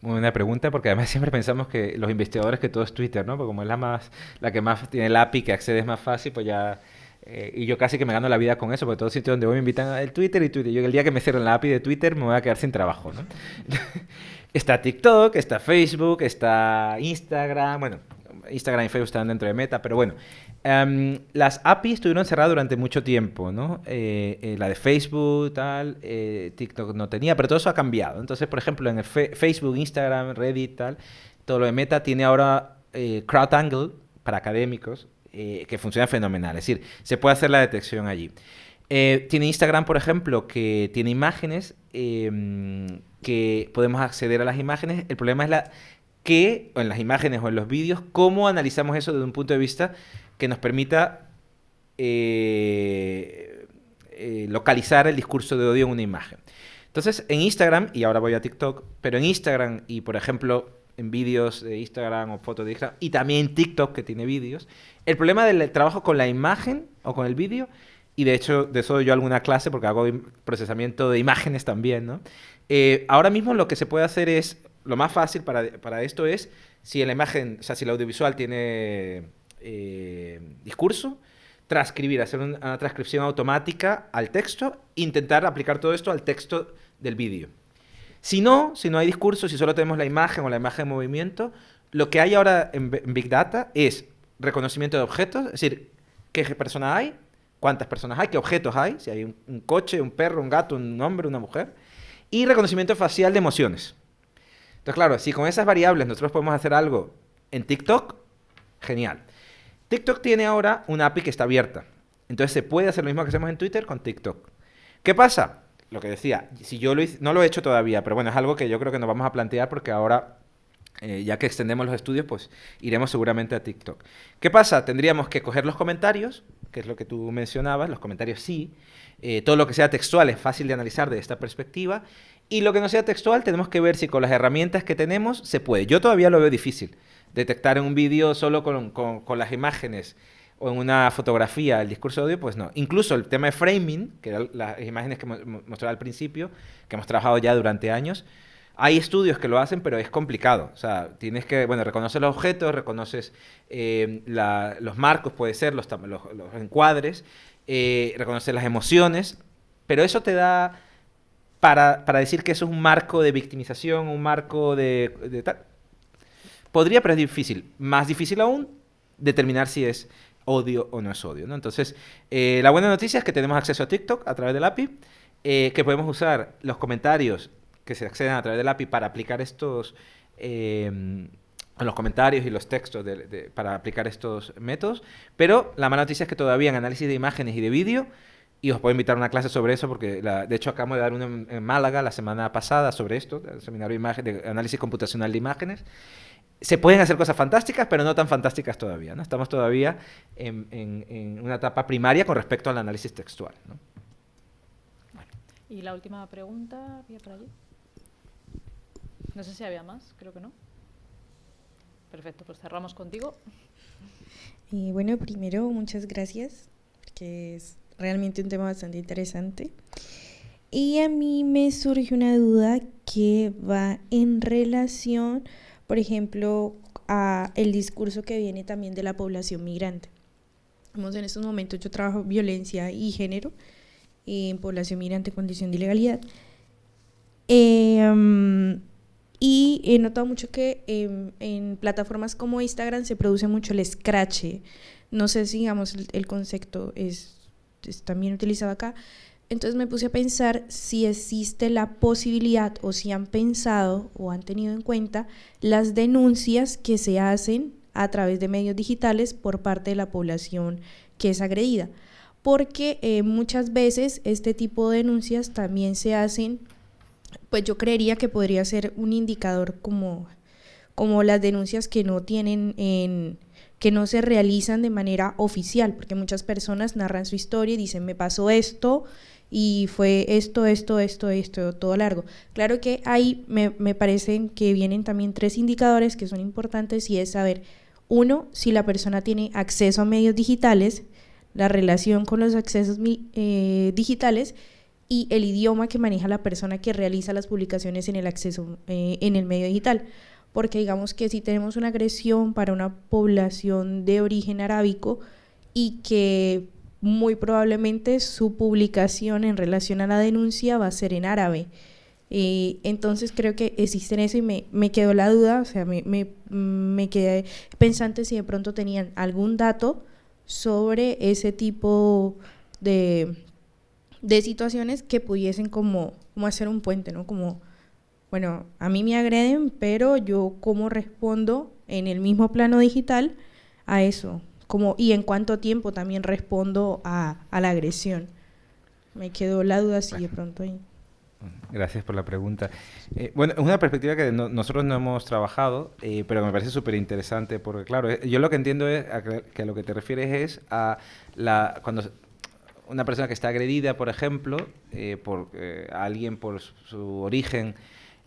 Muy buena pregunta, porque además siempre pensamos que los investigadores que todo es Twitter, ¿no? Porque como es la que más tiene el API, que accedes más fácil, pues ya... y yo casi que me gano la vida con eso, porque todos los sitios donde voy me invitan al Twitter y Twitter. Yo el día que me cierren la API de Twitter me voy a quedar sin trabajo, ¿no? Está TikTok, está Facebook, está Instagram, bueno... Instagram y Facebook están dentro de Meta, pero bueno, las APIs estuvieron cerradas durante mucho tiempo, ¿no? La de Facebook, tal, TikTok no tenía, pero todo eso ha cambiado. Entonces, por ejemplo, en el Facebook, Instagram, Reddit, tal, todo lo de Meta tiene ahora CrowdAngle para académicos, que funciona fenomenal. Es decir, se puede hacer la detección allí. Tiene Instagram, por ejemplo, que tiene imágenes que podemos acceder a las imágenes. El problema es o en las imágenes o en los vídeos, cómo analizamos eso desde un punto de vista que nos permita localizar el discurso de odio en una imagen. Entonces, en Instagram, y ahora voy a TikTok, pero en Instagram y, por ejemplo, en vídeos de Instagram o fotos de Instagram, y también en TikTok, que tiene vídeos, el problema del trabajo con la imagen o con el vídeo, y de hecho de eso doy yo alguna clase porque hago procesamiento de imágenes también, ¿no? Ahora mismo lo que se puede hacer es, lo más fácil para esto es, si la imagen, o sea, si el audiovisual tiene discurso, transcribir, hacer una transcripción automática al texto, intentar aplicar todo esto al texto del vídeo. Si no hay discurso, si solo tenemos la imagen o la imagen en movimiento, lo que hay ahora en Big Data es reconocimiento de objetos, es decir, qué personas hay, cuántas personas hay, qué objetos hay, si hay un coche, un perro, un gato, un hombre, una mujer, y reconocimiento facial de emociones. Entonces, claro, si con esas variables nosotros podemos hacer algo en TikTok, genial. TikTok tiene ahora una API que está abierta. Entonces se puede hacer lo mismo que hacemos en Twitter con TikTok. ¿Qué pasa? Lo que decía, si yo no lo he hecho todavía, pero bueno, es algo que yo creo que nos vamos a plantear porque ahora, ya que extendemos los estudios, pues iremos seguramente a TikTok. ¿Qué pasa? Tendríamos que coger los comentarios, que es lo que tú mencionabas, los comentarios sí, todo lo que sea textual es fácil de analizar desde esta perspectiva, y lo que no sea textual tenemos que ver si con las herramientas que tenemos se puede. Yo todavía lo veo difícil. Detectar en un vídeo solo con las imágenes o en una fotografía el discurso de odio, pues no. Incluso el tema de framing, que eran las imágenes que mostraba al principio, que hemos trabajado ya durante años, hay estudios que lo hacen, pero es complicado. O sea, tienes que, bueno, reconocer los objetos, reconoces los marcos, puede ser, los encuadres, reconocer las emociones, pero eso te da para decir que eso es un marco de victimización, un marco de tal. Podría, pero es difícil. Más difícil aún, determinar si es odio o no es odio, ¿no? Entonces, la buena noticia es que tenemos acceso a TikTok a través del API, que podemos usar los comentarios que se acceden a través del API para aplicar estos, los comentarios y los textos para aplicar estos métodos, pero la mala noticia es que todavía en análisis de imágenes y de vídeo, y os puedo invitar a una clase sobre eso, porque de hecho acabamos de dar una en Málaga la semana pasada sobre esto, el seminario de análisis computacional de imágenes. Se pueden hacer cosas fantásticas, pero no tan fantásticas todavía, ¿no? Estamos todavía en una etapa primaria con respecto al análisis textual, ¿no? Bueno. Y la última pregunta, ¿había por allí? No sé si había más, creo que no. Perfecto, pues cerramos contigo. Bueno, primero, muchas gracias, porque es realmente un tema bastante interesante. Y a mí me surge una duda que va en relación, por ejemplo, a el discurso que viene también de la población migrante. En estos momentos yo trabajo violencia y género en población migrante en condición de ilegalidad. Y he notado mucho que en plataformas como Instagram se produce mucho el escrache. No sé si, digamos, el concepto es también utilizado acá. Entonces me puse a pensar si existe la posibilidad o si han pensado o han tenido en cuenta las denuncias que se hacen a través de medios digitales por parte de la población que es agredida. Porque muchas veces este tipo de denuncias también se hacen, pues yo creería que podría ser un indicador como las denuncias que no tienen que no se realizan de manera oficial, porque muchas personas narran su historia y dicen me pasó esto y fue esto, todo largo. Claro que ahí me parecen que vienen también 3 indicadores que son importantes, y es saber, 1, si la persona tiene acceso a medios digitales, la relación con los accesos digitales, y el idioma que maneja la persona que realiza las publicaciones en el acceso en el medio digital. Porque digamos que si tenemos una agresión para una población de origen arábico y que muy probablemente su publicación en relación a la denuncia va a ser en árabe, entonces creo que existe eso, y me quedó la duda, o sea, me quedé pensante si de pronto tenían algún dato sobre ese tipo de situaciones que pudiesen como hacer un puente, ¿no? Como, bueno, a mí me agreden, pero yo cómo respondo en el mismo plano digital a eso, y en cuánto tiempo también respondo a la agresión. Me quedó la duda si de pronto ahí. Gracias por la pregunta. Bueno, es una perspectiva que nosotros no hemos trabajado, pero me parece súper interesante porque, claro, yo lo que entiendo es que a lo que te refieres es a cuando una persona que está agredida, por ejemplo, por alguien por su origen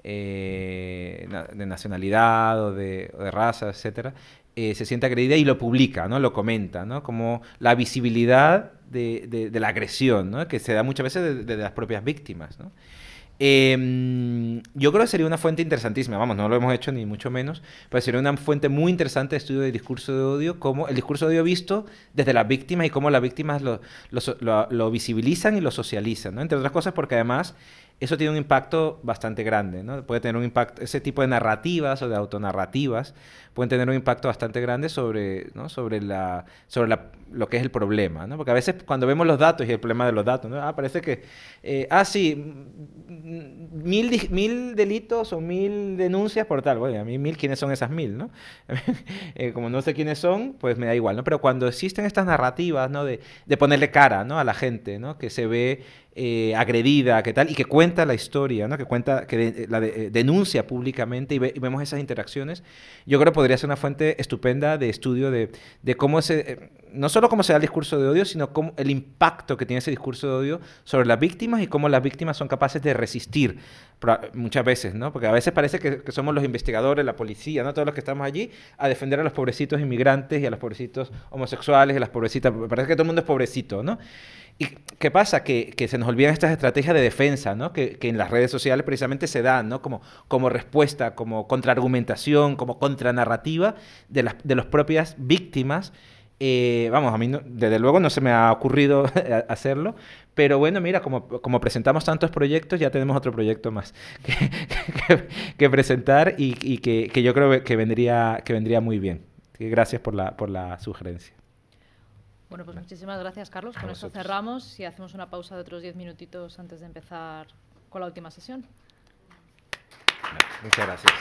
de nacionalidad o de raza, etcétera, se siente agredida y lo publica, ¿no? Lo comenta, ¿no? Como la visibilidad de la agresión, ¿no? Que se da muchas veces de las propias víctimas, ¿no? Yo creo que sería una fuente interesantísima, vamos, no lo hemos hecho ni mucho menos, pero sería una fuente muy interesante de estudio del discurso de odio, como el discurso de odio visto desde las víctimas y cómo las víctimas lo visibilizan y lo socializan, ¿no? Entre otras cosas porque además eso tiene un impacto bastante grande, ¿no? Puede tener un impacto, ese tipo de narrativas o de autonarrativas pueden tener un impacto bastante grande sobre, ¿no? sobre lo que es el problema, ¿no? Porque a veces cuando vemos los datos y el problema de los datos, ¿no? Parece que, sí, 1000 delitos o 1000 denuncias por tal. Bueno, a mí 1000, ¿quiénes son esas 1000, no? Como no sé quiénes son, pues me da igual, ¿no? Pero cuando existen estas narrativas, ¿no? De ponerle cara, ¿no? A la gente, ¿no? Que se ve agredida, que tal, y que cuenta la historia, ¿no? Que cuenta, que denuncia públicamente y vemos esas interacciones, yo creo que podría ser una fuente estupenda de estudio de cómo no solo cómo se da el discurso de odio, sino cómo el impacto que tiene ese discurso de odio sobre las víctimas y cómo las víctimas son capaces de resistir muchas veces, ¿no? Porque a veces parece que somos los investigadores, la policía, ¿no? Todos los que estamos allí a defender a los pobrecitos inmigrantes y a los pobrecitos homosexuales y a las pobrecitas, parece que todo el mundo es pobrecito, ¿no? ¿Y qué pasa? Que se nos olvidan estas estrategias de defensa, ¿no? Que en las redes sociales precisamente se dan, ¿no? Como respuesta, como contraargumentación, como contranarrativa de las propias víctimas. Vamos, a mí desde luego no se me ha ocurrido hacerlo, pero bueno, mira, como presentamos tantos proyectos, ya tenemos otro proyecto más que presentar y que yo creo que vendría muy bien. Gracias por la sugerencia. Bueno, pues muchísimas gracias, Carlos. Con esto cerramos y hacemos una pausa de otros 10 minutitos antes de empezar con la última sesión. Muchas gracias.